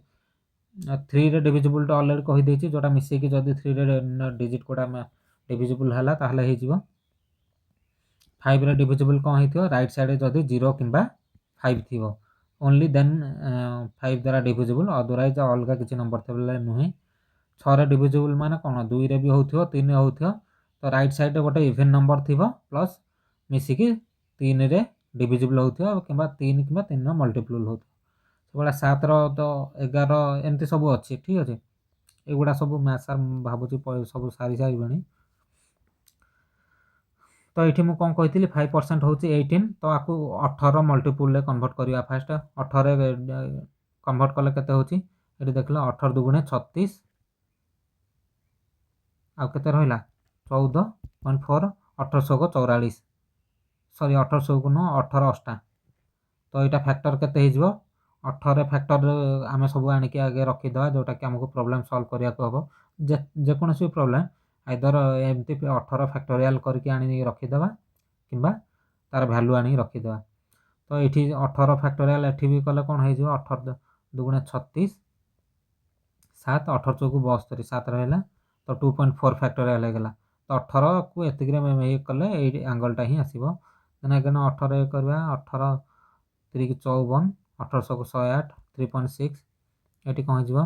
A: 3 रे डिविजिबल तो ऑलरेडी कहि देइची जोटा मिसई की जदी 3 रे डिजिट कोडा डिविजिबल हला ताहले हे जिवो। 5 रे डिविजिबल कोन हेतियो राइट साइड रे जदी 0 किबा 5 थिबो ओनली देन 5 द्वारा डिविजिबल अदरवाइज अलगा किछि नंबर थबले नुहे। 6 रे डिविजिबल माने कोन 2 रे भी होथियो 3 रे होथियो तो राइट साइड रे गोटे इवन नंबर थिबो प्लस मिसी की 3 रे डिविजिबल होथियो किबा 3 किबा 3 रो मल्टीपल होथियो। सेबला 7 रो तो 11 एमती सब अछि। ठीक अछि। एगुडा सब मैथ सर भाबुची सब सारी सारी बणी। तो ये मुझे कौन कही 5% हूँ 18 तो आपको 18 मल्टीपुल कन्वर्ट करवा फास्ट 18 कन्वर्ट कले के ये देख लो 18 दुगुणे 36 आउ के रहा 14.4 1844 सॉरी 1800 को नो 18 अष्टा तो यहाँ फैक्टर के 18 फैक्टर आम सब आणिक आगे रखीद जोटा कि आमको प्रोब्लेम सॉल्व करने को हम ଯେକୌଣସି ପ୍ରୋବ୍ଲେମ୍ ଆଇଦର ଏମିତି 18 ଫ୍ୟାକ୍ଟୋରିଆଲ୍ କରିକି ଆଣିକି ରଖିଦେବା କିମ୍ବା ତାର ଭ୍ୟାଲୁ ଆଣିକି ରଖିଦେବା। ତ ଏଠି 18 ଫ୍ୟାକ୍ଟୋରିଆଲ୍ ଏଠି ବି କଲେ କ'ଣ ହେଇଯିବ 18 ଦୁଗୁଣେ 36 7 18 ଚଉକୁ 72 7 ରହିଲା ତ 2.4 ଫ୍ୟାକ୍ଟୋରିଆଲ୍ ହେଇଗଲା। ତ 18କୁ ଏତିକିରେ ଇଏ କଲେ ଏଇ ଆଙ୍ଗଲଟା ହିଁ ଆସିବ। ଦେନ୍ ଆଗେନ୍ 18 କରିବା 18 3 54 1800କୁ 108 3.6 ଏଠି କ'ଣ ହେଇଯିବ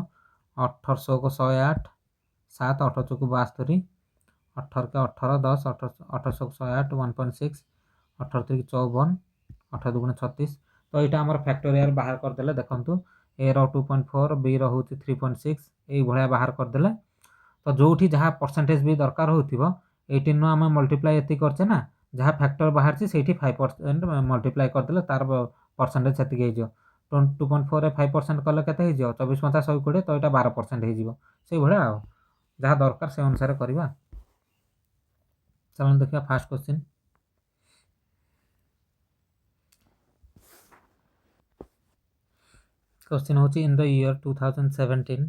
A: 1800କୁ 108 7 18 ଚଉକୁ 72 18 କେ 18 10 1800କୁ 108 1.6 18 3 54 18 ଦୁଗୁଣେ 36 ତ ଏଇଟା ଆମର ଫ୍ୟାକ୍ଟୋରିଆଲ୍ ବାହାର କରିଦେଲେ ଦେଖନ୍ତୁ ଏ ର 2.4 ବି ର ହେଉଛି 3.6 ଏଇଭଳିଆ ବାହାର କରିଦେଲେ ତ ଯେଉଁଠି ଯାହା ପରସେଣ୍ଟେଜ୍ ବି ଦରକାର ହେଉଥିବ 18 ଆମେ ମଲ୍ଟିପ୍ଲାଏ ଏତିକି କରିଛେ ନା ଯାହା ଫ୍ୟାକ୍ଟର ବାହାରିଛି ସେଇଠି 5% ମଲ୍ଟିପ୍ଲାଏ କରିଦେଲେ ତାର ପରସେଣ୍ଟେଜ୍ ସେତିକି ହେଇଯିବ। 2.4ରେ 5% କଲେ କେତେ ହେଇଯିବ 24 5 120 ତ ଏଇଟା 12% ହେଇଯିବ। ସେଇଭଳିଆ ଆଉ ଯାହା ଦରକାର ସେ ଅନୁସାରେ କରିବା। ଚାଲନ୍ତୁ ଦେଖିବା ଫାର୍ଷ୍ଟ କ୍ୱେଶ୍ଚିନ୍। क्वेश्चन होची in the year 2017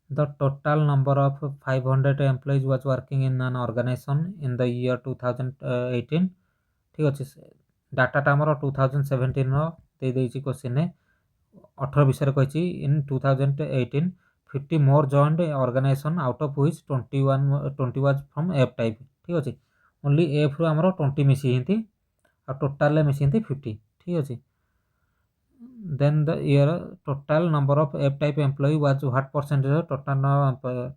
A: the total number of 500 employees was working in an organization in the year 2018 ठीक अच्छे डाटाटा आमर 2017 दे देइछि क्वेश्चन ने 18 विषय कही in 2018 50 more joined organization out of which 20 was from F type ठीक अच्छे only F रु आमर 20 मिसी हिंती और टोटाल मिसी हिंती 50 ठीक अच्छे। then the year total number of F type employee was what percentage of total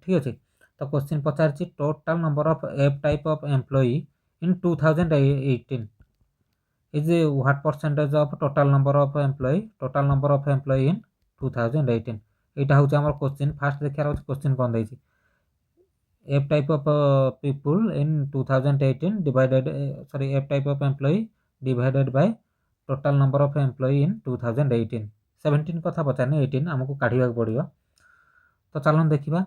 A: ठीक अच्छे। तो question Pachar total number of F type of employee in 2018 is what percentage of total number of employee in 2018 एटा हूँ आमर question first देखियार होछि question कोन दैछि F type of people in 2018 divided F type of employee divided by total number of employee in 2018 17 कथा पचारनी 18 आमको काढ़िबा पड़िबो। तो चलन देखिबा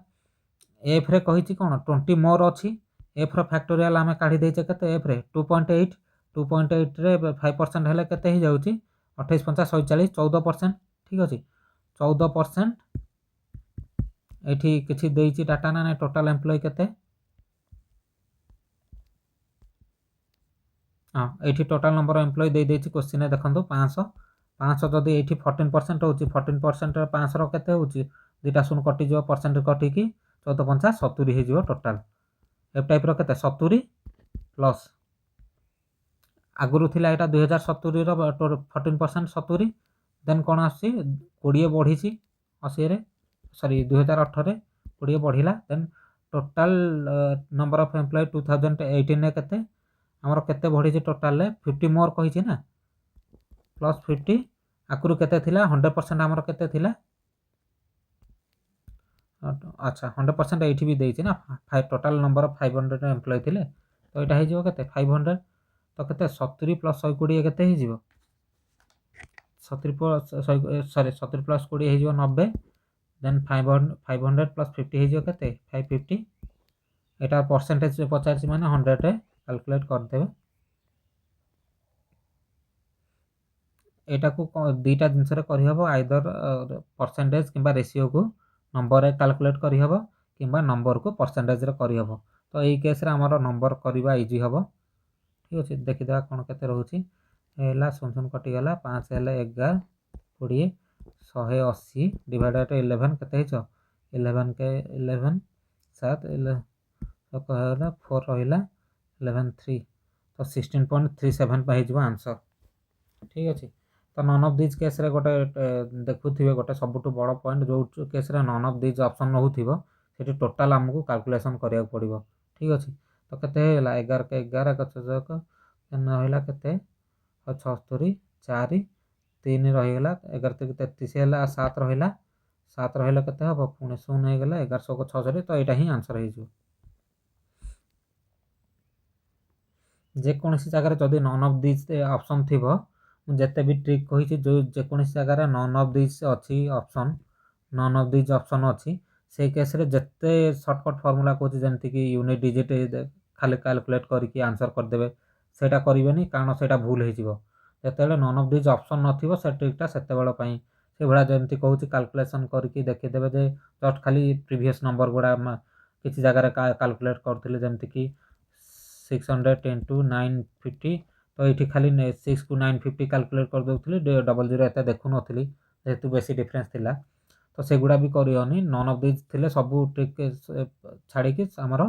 A: एफ रे कहिछि कोन 20 मोर अछि एफ रो फैक्टोरियल आमे काढ़ी दैछे केते एफ रे 2.8 2.8 रे 5% हेले केते ही जाउछि 28 50 47 14% ठीक अछि 14% एठी किछि देइछि डाटा ना टोटल एम्प्लॉय केते हाँ ये टोटाल नंबर ऑफ एम्प्लॉय दे देछि क्वेश्चन देखंतु 500 500 जदि एठी 14% होछि 14% 500 रो केते होछि दुटा शून्य कटि जो परसेंट कटि की 14 50 70 हे जिवो टोटल एफ टाइप रो केते 70 प्लस आगुरु थिला एटा 2070 रो 14% 70 देन कोन आसी 20 बढ़ीछि 80 रे सॉरी 2018 रे 20 बढ़िला then total number of employ 2018 रे केते हमर केते बढ़ी टोटाल 50 मोर कही ना प्लस 50 आकुरु केते थिला 100% हमर केते थिला अच्छा 100% एठी भी देछि ना टोटाल नंबर ऑफ 500 एम्प्लॉय थिले तो एटा हे जिवो केते 500 तो केते 70 प्लस 120 केते हे जिवो 70 प्लस सॉरी 70 प्लस 20 हे जिवो 90 देन 500 प्लस 50 हे जिवो केते 550 एटा परसेंटेज पचारछि माने 100 रे कैलकुलेट कर देबे एटा को दुईटा जिनस रे करि हबो आइदर परसेंटेज किंबा रेशियो को नंबर रे कैलकुलेट करि हबो किंबा नंबर को परसेंटेज रे करि हबो तो एई केस रे हमर नंबर करबा इजी हबो ठीक अछि देखि देबा कोन केते रहउछि एला 0 कटि गला 5 हेले 11 20 180 डिवाइडेड 11 केते हिचो 11 के 11 7 11 तो कहला 4 रहिला 11 3 तो 16.37 पे हिजबो आंसर ठीक अछि। तो नन ऑफ दिस केस रे गोटे देखुथिबे गोटे सबटु बड़ पॉइंट जो केस रे नन ऑफ दिस ऑप्शन रहउथिबो सेठी टोटल हमकु कैलकुलेशन करिया पड़िबो ठीक अछि। तो केते हैला 11 के 11 कचजक एन हैला केते 76 4 3 रहि गेला 11 के 33 हैला 7 रहिला 7 रहिला केते हबो पुणे 0 हे गेला 1166 तो एटा ही आंसर हे जो जे कोनसी जगह जदि नन ऑफ दिस ऑप्शन थिबो जेते भी ट्रिक कहि जो जे कोनसी जगह नन ऑफ दिस अछि option none of this option अछि से केस रे जेते शॉर्टकट फार्मूला कहछि जेंति कि यूनिट डिजिट खाली कैलकुलेट करके आंसर कर देबे सेटा करिवेनी कारण सेटा भूल हे जिवो जेतेले नन ऑफ दिस ऑप्शन नथिबो से ट्रिकटा सेते बेला पई से भड़ा जेंति कहछि कैलकुलेशन करके देखि देबे जे जस्ट खाली प्रीवियस नंबर गुडा किसी जगह कैलकुलेट करथिले जेमति कि 600 into 950 तो ये खाली 6 को 950 कैलकुलेट कर दउथली 00 एते देखु नथली जेतु बेसी डिफरेंस थिला तो सेगुड़ा भी करियोनी नन ऑफ दिस थिले सब ट्रिक छाड़ी कि हमर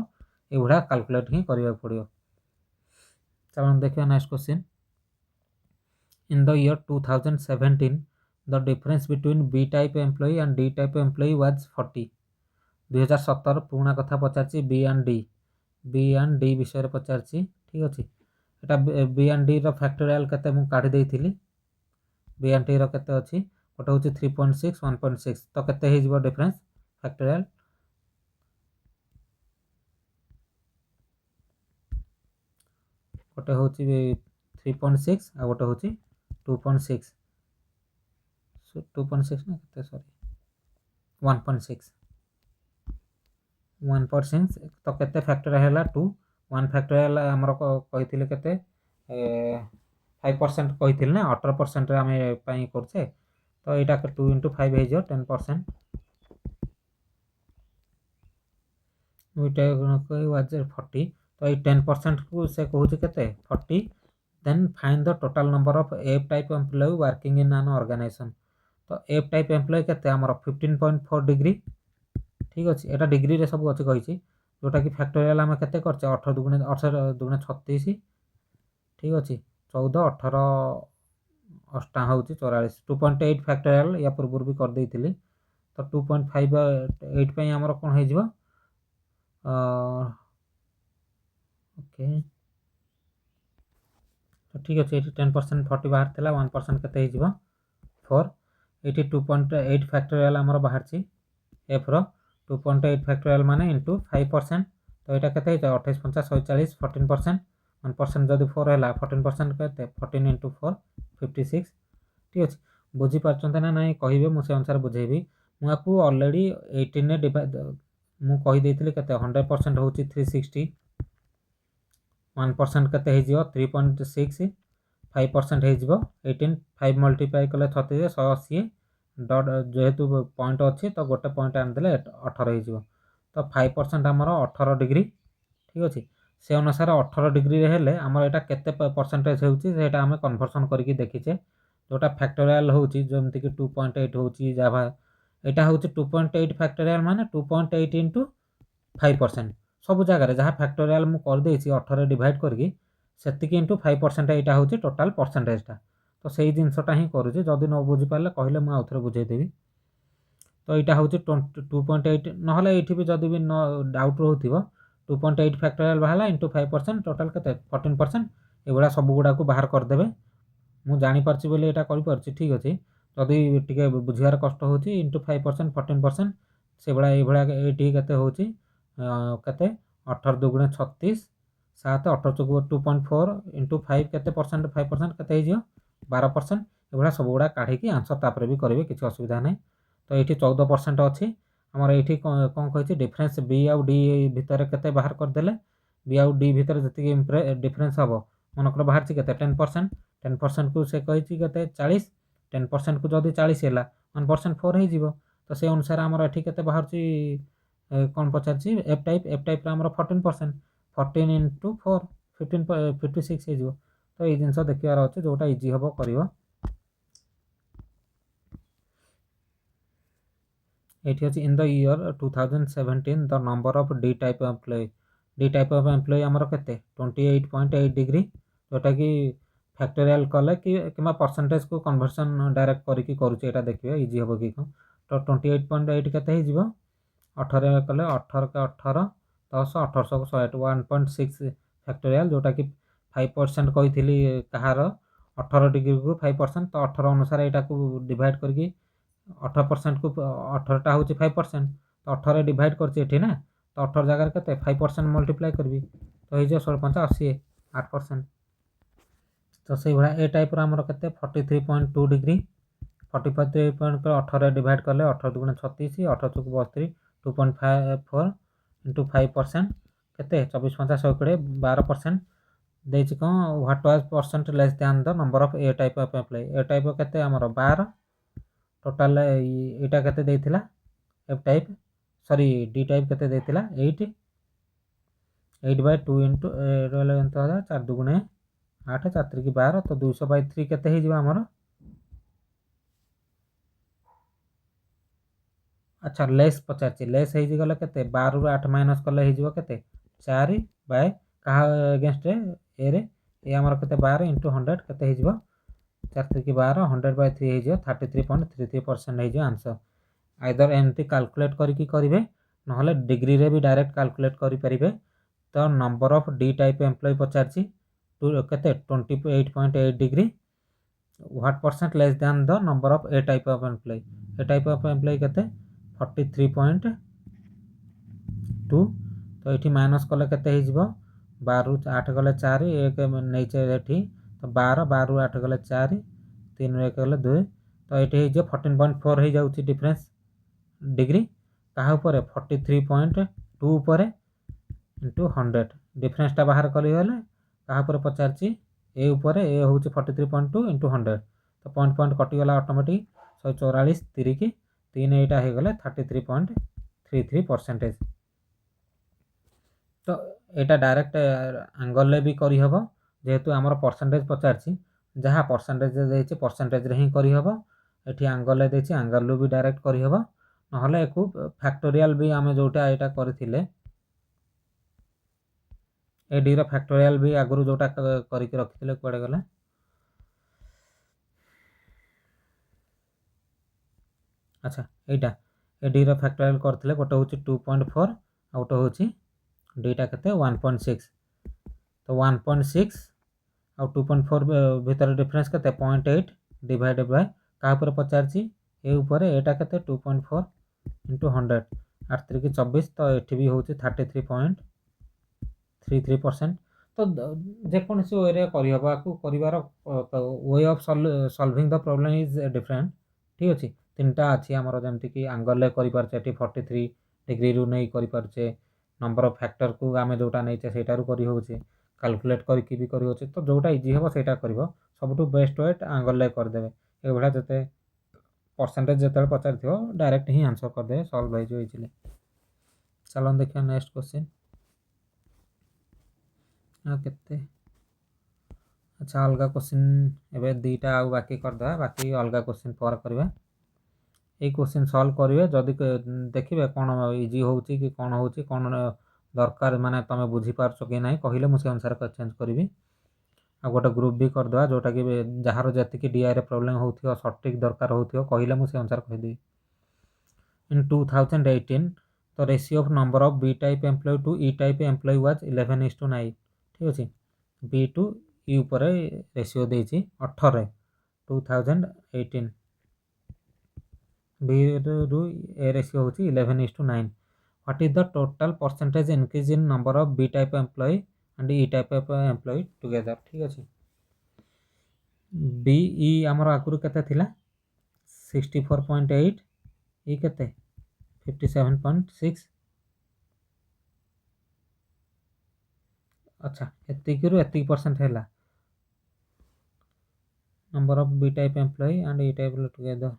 A: एगुड़ा कैलकुलेट ही करिया पड़ियो। चलो देखिए next question. In the year 2017 the difference between B type employee and D type employee was 40। 2017 पुराना कथा पचारछि बी एंड डी विषय पचारछि ठीक अछि। एटा बी एंड डी रो फैक्टोरियल केते मु काढी देइथिली बी एंड डी रो केते अछि गोटे होछि 3.6 1.6 तो केते हे जिवो डिफरेंस फैक्टोरियल गोटे होछि 3.6 आ गोटे होछि 2.6 2.6 ना केते सॉरी 1.6 1% तो केते फैक्टोरियल हैला 2 1 फैक्टोरियल हमर कहिथिले केते 5% कहिथिले ना 18% रे हमें पई करछे तो एटा 2 into 5 हे जो 10% ओइटा कोइ वाज 40 तो ये 10% को से कहूछि केते 40 then find the total number of F type employ working in an organisation तो एफ टाइप एम्प्लॉय केते हमर 15.4 डिग्री ठीक अछि एटा डिग्री रे सब अछि कहिछि जोटा कि फैक्टोरियल हम केते करछे 18 दुगुणे 18 दुगुणे 36 ठीक अछि 14 18 अष्टा होछि 44 2.8 फैक्टोरियल या पूर्व भी कर देइथिली तो 2.5 8 पई हमर कोन हे जिवो ओके तो ठीक अच्छे 10% 40 बाहर थिला 1% केते हे जिवो 4 एटी 2.8 फैक्टोरियल हमर बाहर छी एफ रो 2.8 फैक्टोरियल माने इनटू 5% तो एटा केते हे 28 50 140 14% 1% जदी 4 हैला 14% केते 14 into 4 56 ठीक अछि बुझी पाछन ना नाही कहिबे मु से अनुसार बुझेबी मु आपु ऑलरेडी 18 ने डिवाइड मु कहि देइथिले केते 100% होची 360 1% केते हे जिवो 3.6 5% हे जिवो 18 5 मल्टीप्लाई कले 36 180 डॉट जेहेतु पॉइंट अछि तो गोटे पॉइंट आन देले 18 हे जिवो तो 5% हमर 18 डिग्री ठीक अछि से अनुसार 18 डिग्री रे हेले हमर एटा केते परसेंटेज होउची सेटा हमें कन्वर्सन करके देखिचे जोटा फैक्टोरियल होउची जेमति कि 2.8 होउची जावा एटा होउची 2.8 फैक्टोरियल माने 2.8 into 5% सब जगह रे जहाँ फैक्टोरियल मु कर देछि 18 डिवाइड करके सेतिकी into 5% एटा होउची टोटल परसेंटेज टा तो सेही जिंसटा ही करूची जदी न बुझी पाले कहले मु आउथरे बुझेइ देबी तो एटा होउची 2.8 नहले एठी भी जदी भी डाउट रहउथिबो 2.8 फैक्टोरियल बाहला into 5% टोटल केते 14% एगुडा सब गुडा को बाहर कर देबे मु जानि परछि बोले एटा करि परछि ठीक अछि जदी टिके बुझियार कष्ट होउची into 5% 14% से बडा ए बडा एठी केते होउची केते 18 दुगुणे 36 7 18 चौको 2.4 into 5 केते परसेंट 5% केते हे जियो 12% एबडा सब गुडा काढी की आंसर तापर भी करबे किछ असुविधा नै तो एठी 14% अछि हमर एठी कोन कहै डिफरेंस बी आउ डी भितर केते बाहर कर देले बी आउ डी भितर जति डिफरेंस हबो मनकर बाहर छी केते 10% को से कहै छी केते 40 10% को जदी 40 हैला 1% 4 हे जिवो तो से अनुसार हमर एठी केते बाहर छी कोन पचार छी एफ टाइप रा हमर 14% 14 into 4 15 56 हे जिवो तो ए जिंस देखियार अछि जोटा इजी हबो करिवो एठी अछि in the year 2017 the number of D type of employ हमर केते 28.8 डिग्री जोटा कि फैक्टोरियल कले कि किमा परसेंटेज को कन्वर्सन डायरेक्ट करी की करूची एटा देखियो इजी हबो कि को तो 28.8 केते हे जिवो 18 कले 18 के 18 10 1800 को 1.6 फैक्टोरियल जोटा कि 5% कहिथिली कहार 18 डिग्री को 5% तो 18 अनुसार एटा को डिवाइड करके 18% को 18 टा होची 5% तो 18 डिवाइड करछि एठी ना तो 18 जगह केते 5% मल्टीप्लाई करबी तो हे जे 16 80 8% तो से भरा ए टाइप रा हमर केते 43.2 डिग्री 45.18 डिवाइड करले 18 दुगुणे 36 18 चौको 32 2.54 into 5% केते 24 50 120 12% देछि को what was percent less than the number of A type of employ A type केते हमर 12 टोटल एटा केते देथिला F type sorry D type केते देथिला 8 8/2 इंटू रहले एंत 4 दुगुणे 8 4 3 की 12 तो 200/3 केते हे जिवो हमर अच्छा लेस पचार लेस हो गला केते 12 रु 8 माइनस कले हो केते 4 बाय कहा अगेंस्ट ए रे ए हमर केते 12 इंटू 100 केते हो 4 3 की 12 100/3 हो 33.33% हो आंसर आइदर एमती कैलकुलेट करके करेंगे ना डिग्री रे भी डायरेक्ट कैलकुलेट करें तो number of D type employ पचार केते 28.8 degree what percent less than the number of A type of employ केते 43.2 तो ये माइनस कले केते हो 12 रु 8 गले 4 एक नहीं एठी तो 12 12 रु 8 गले 4 3 रु 1 गले 2 तो ये हो 14.4 हो जाउची डिफरेंस डिग्री कहा ऊपर 43.2 ऊपर इंटू 100 डिफरेंसटा बाहर कली गले कहा ऊपर पचारची ए ऊपर ए होची 43.2 इंटू 100 तो पॉइंट पॉइंट कटिगला ऑटोमेटिक 144 3 की 3 एटा हो गले 33.33%। तो यहाँ डायरेक्ट आंगल भी करहब जेहेतु आमर परसेंटेज पचार जहाँ परसेंटेज परसेंटेज रे ही करहब ये आंगल देछि आंगल भी डायरेक्ट करहब ना एक फैक्टोरियल भी आम जोटा यहाँ करथिले ए डी रो फैक्टोरियल भी आगु जोटा करके रखिथिले कुआडे गला अच्छा यहाँ ए डी रो फैक्टोरियल करथिले गोटे होछि 2.4 आ गोटे होछि डीटा केते 1.6 तो 1.6 आ 2.4 भीतर डिफरेंस केते 0.8 डिवाइडेड बाय का ऊपर पचारची ए ऊपर एटा केते 2.4 इंटू 100 8 3 की 24 तो एठी भी होछि 33.33% तो जेकोसी वे करहबा को करिवार way of solving the problem is different ठीक अछि तीनटा अछि हमर जेमति कि एंगल ले करि परछे एठी 43 डिग्री रु नै करि परछे नंबर ऑफ फैक्टर को आमे जोटा नै छे सेटा रु करि होउछे कैलकुलेट करके भी करि होउछे तो जोटा इजी हबो सेटा करबो सबटु बेस्ट वे एंगल ले कर देबे ए बडा जते परसेंटेज जते पचार थियो डायरेक्ट ही आंसर कर दे सॉल्व हो जो इजिली चलो देखिए नेक्स्ट क्वेश्चन केते अच्छा अलग क्वेश्चन एबे दुईटा आ बाकी कर दे बाकी अलग क्वेश्चन पर करबे ए क्वेश्चन सॉल्व करिवे जदि देखिबे कोन इजी होउची कि कोन होउची कोन दरकार माने तमे बुझी पारछो कि नै कहिले मु से अनुसार का चेंज करबी आ गोटे ग्रुप भी कर दवा जोटा कि जहार जति कि डीआई रे प्रॉब्लम होउथियो सटीक दरकार होउथियो कहिले मु से अनुसार कहि देबी इन 2018 the ratio of number of B type employee to E type employee was 11:9 ठीक अछि B to E ऊपर रेशियो देछि 18 2018 B रू A रेशियो होछि 11:9 what is the total percentage increase in number of B type employee and E type of employee together ठीक अछि B E हमर आकुर केते थिला 64.8 E केते 57.6 अच्छा एतिक रु एतिक परसेंट हैला number of B type employ and E type together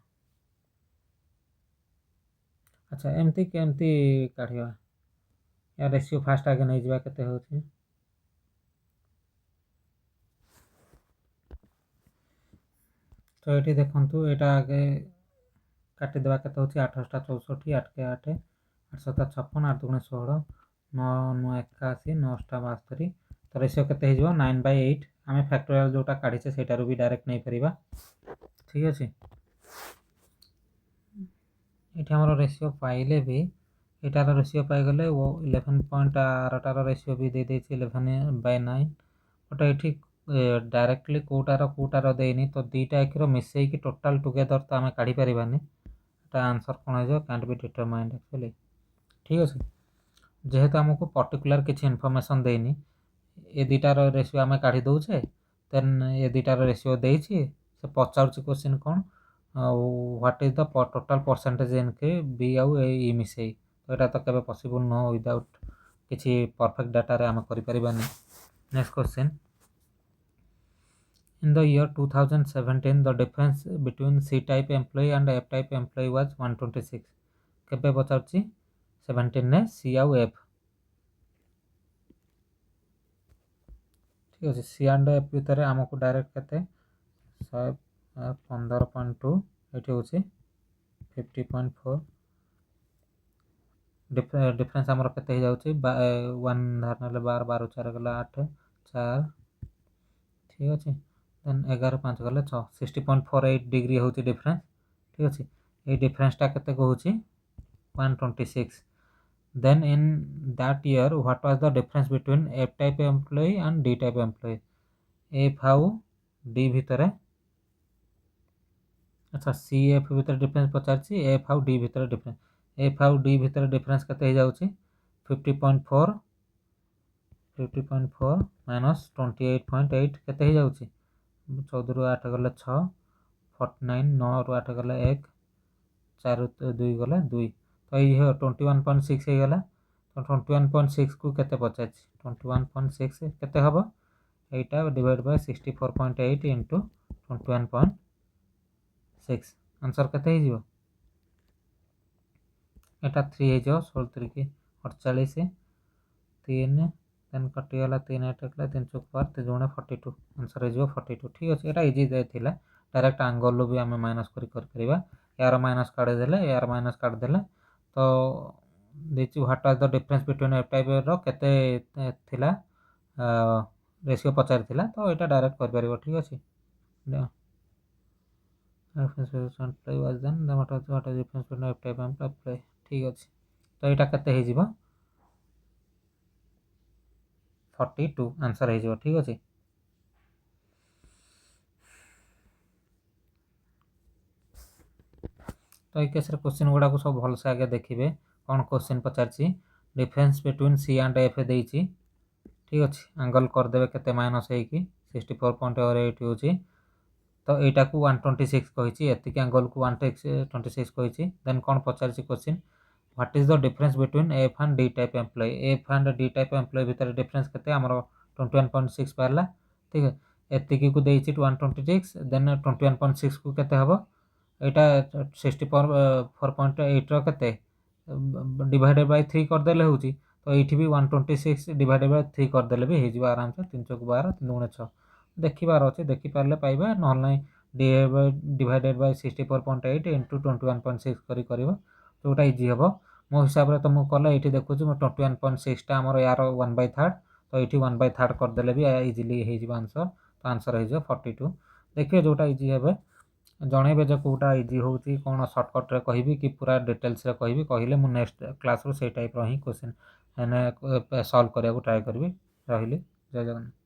A: अच्छा एमती केमती काढिया या रेशियो फास्ट आगे नहीं जिबा केते होछि तो एठी देखंतु एटा आगे काटि देबा केते होछि 8 64 8 के 8 8 7 56 8 दुगुणे 16 9 9 81 9 72 तो रेशियो केते हे जिवो 9/8 आमे फैक्टोरियल जोटा काढिछे सेटारू भी डायरेक्ट नहीं परिबा ठीक अछि एठी हमर रेशियो पाइले भी एटार रेशियो पाइ गले वो 11 पॉइंट आरटार रेशियो भी दे देछि 11/9 बट एठी डायरेक्टली कोटार देनी तो दीटा एकरो मिसई की टोटल टुगेदर तो आमे काढी परिबानी एटा आंसर कोन हो कैंट बी डिटरमाइंड एक्चुअली ठीक अछि जेहेतु हमको पर्टिकुलर किछि इन्फॉर्मेशन देनी ए दीटार रेशियो आमे काढी दउछे देन ए दीटार रेशियो देछि से पचारछि क्वेश्चन कोन what is the total percentage इनके बी आउ ए मिसई तो एटा तो केबे पॉसिबल न विदाउट किछि परफेक्ट डाटा रे आमे करि परिबानी next question in the year 2017 the difference between C type employee and F type employee was 126 केबे पचारछि 17 ने सी आउ एफ ठीक अच्छे सी एंड एफ भितर आमको डायरेक्ट के 115.2 ये हूँ 50.4 डिफरेन्स आमर के वन धार ना 12 12 4 गला 8 4 ठीक अच्छे देन 11 5 गले 6 60.48 डिग्री हूँ डिफरेन्स ठीक अच्छे ये डिफरेन्सटा के हूँ 126 then in that year what was the difference between F type employee and D type employee F how D भितर अच्छा सी एफ भितर difference Pachar F how D भितर डिफरेन्स एफ हाउ डी भितर डिफरेन्स के 50.4 minus 28.8 के 14 रु 8 गले 6 49 9 रु 8 गले 1 4 2 गले 2 तो ये 21.6 हो गला तो 21.6 को केते पचार 21.6 केते हबो एटा डिवाइड बाय 64.8 इंटू 21.6 आंसर केते हो एटा 3 हो 16 3 48 3 देन कटिगला 3 8 3 चौक 3 गुणे 42 आंसर हो 42 ठीक अच्छे यहाँ इजी देला डायरेक्ट आंगल भी आम माइनस कर यार माइनस काढ़ीदे यार माइनस काढ़ीदे तो देखिए what are the difference between F type केते रेशियो पचार तो यहाँ डायरेक्ट कर ठीक अच्छे ठीक अच्छे तो यहाँ के 42 आंसर हो ठीक अच्छे तो ये केस क्वेश्चन गुड़ा को सब भलसे आगे देखिए कौन क्वेश्चन पचार difference between C and F देती ठीक अच्छे आंगल करदे के माइनस हो 64.8 हूँ तो यहाँ को 126 कही एतिक आंगल को 126 कही देन कौन पचार question what is the difference between F and D type employ F and D type employ भितर डिफरेन्स के 21.6 पारा ठीक है एतिक को 126 देन 21.6 को केते हबो यहाँ 64.8 के डिवाइडेड बाय 3 करदे हूँ तो ये भी 126 डिवाइडेड बाय 3 करदे भी हो आराम से 3 चौक 12 3 गुणे 6 देखिबार अच्छे देखिपारे पाइबा ना डिवाइडेड बाय 64.8 इंटू 21.6 जोटा इजी हम मो हिसाब से तो मुझे कले ये देखुँ 21.6 आमर यार 1/3 तो ये 1/3 करदे भी इजिली हो आंसर तो आंसर हो 42 देखिए जोटा इजी हे जनइबे जो कौटा इजी हूँ कौन सर्टकट्रे कहि कि पूरा डिटेल्स कहि कहले मुझे नेक्स्ट क्लास रो से टाइप रो ही क्वेश्चन मैंने सॉल्व करने को ट्राए करी रही जय जगन्नाथ।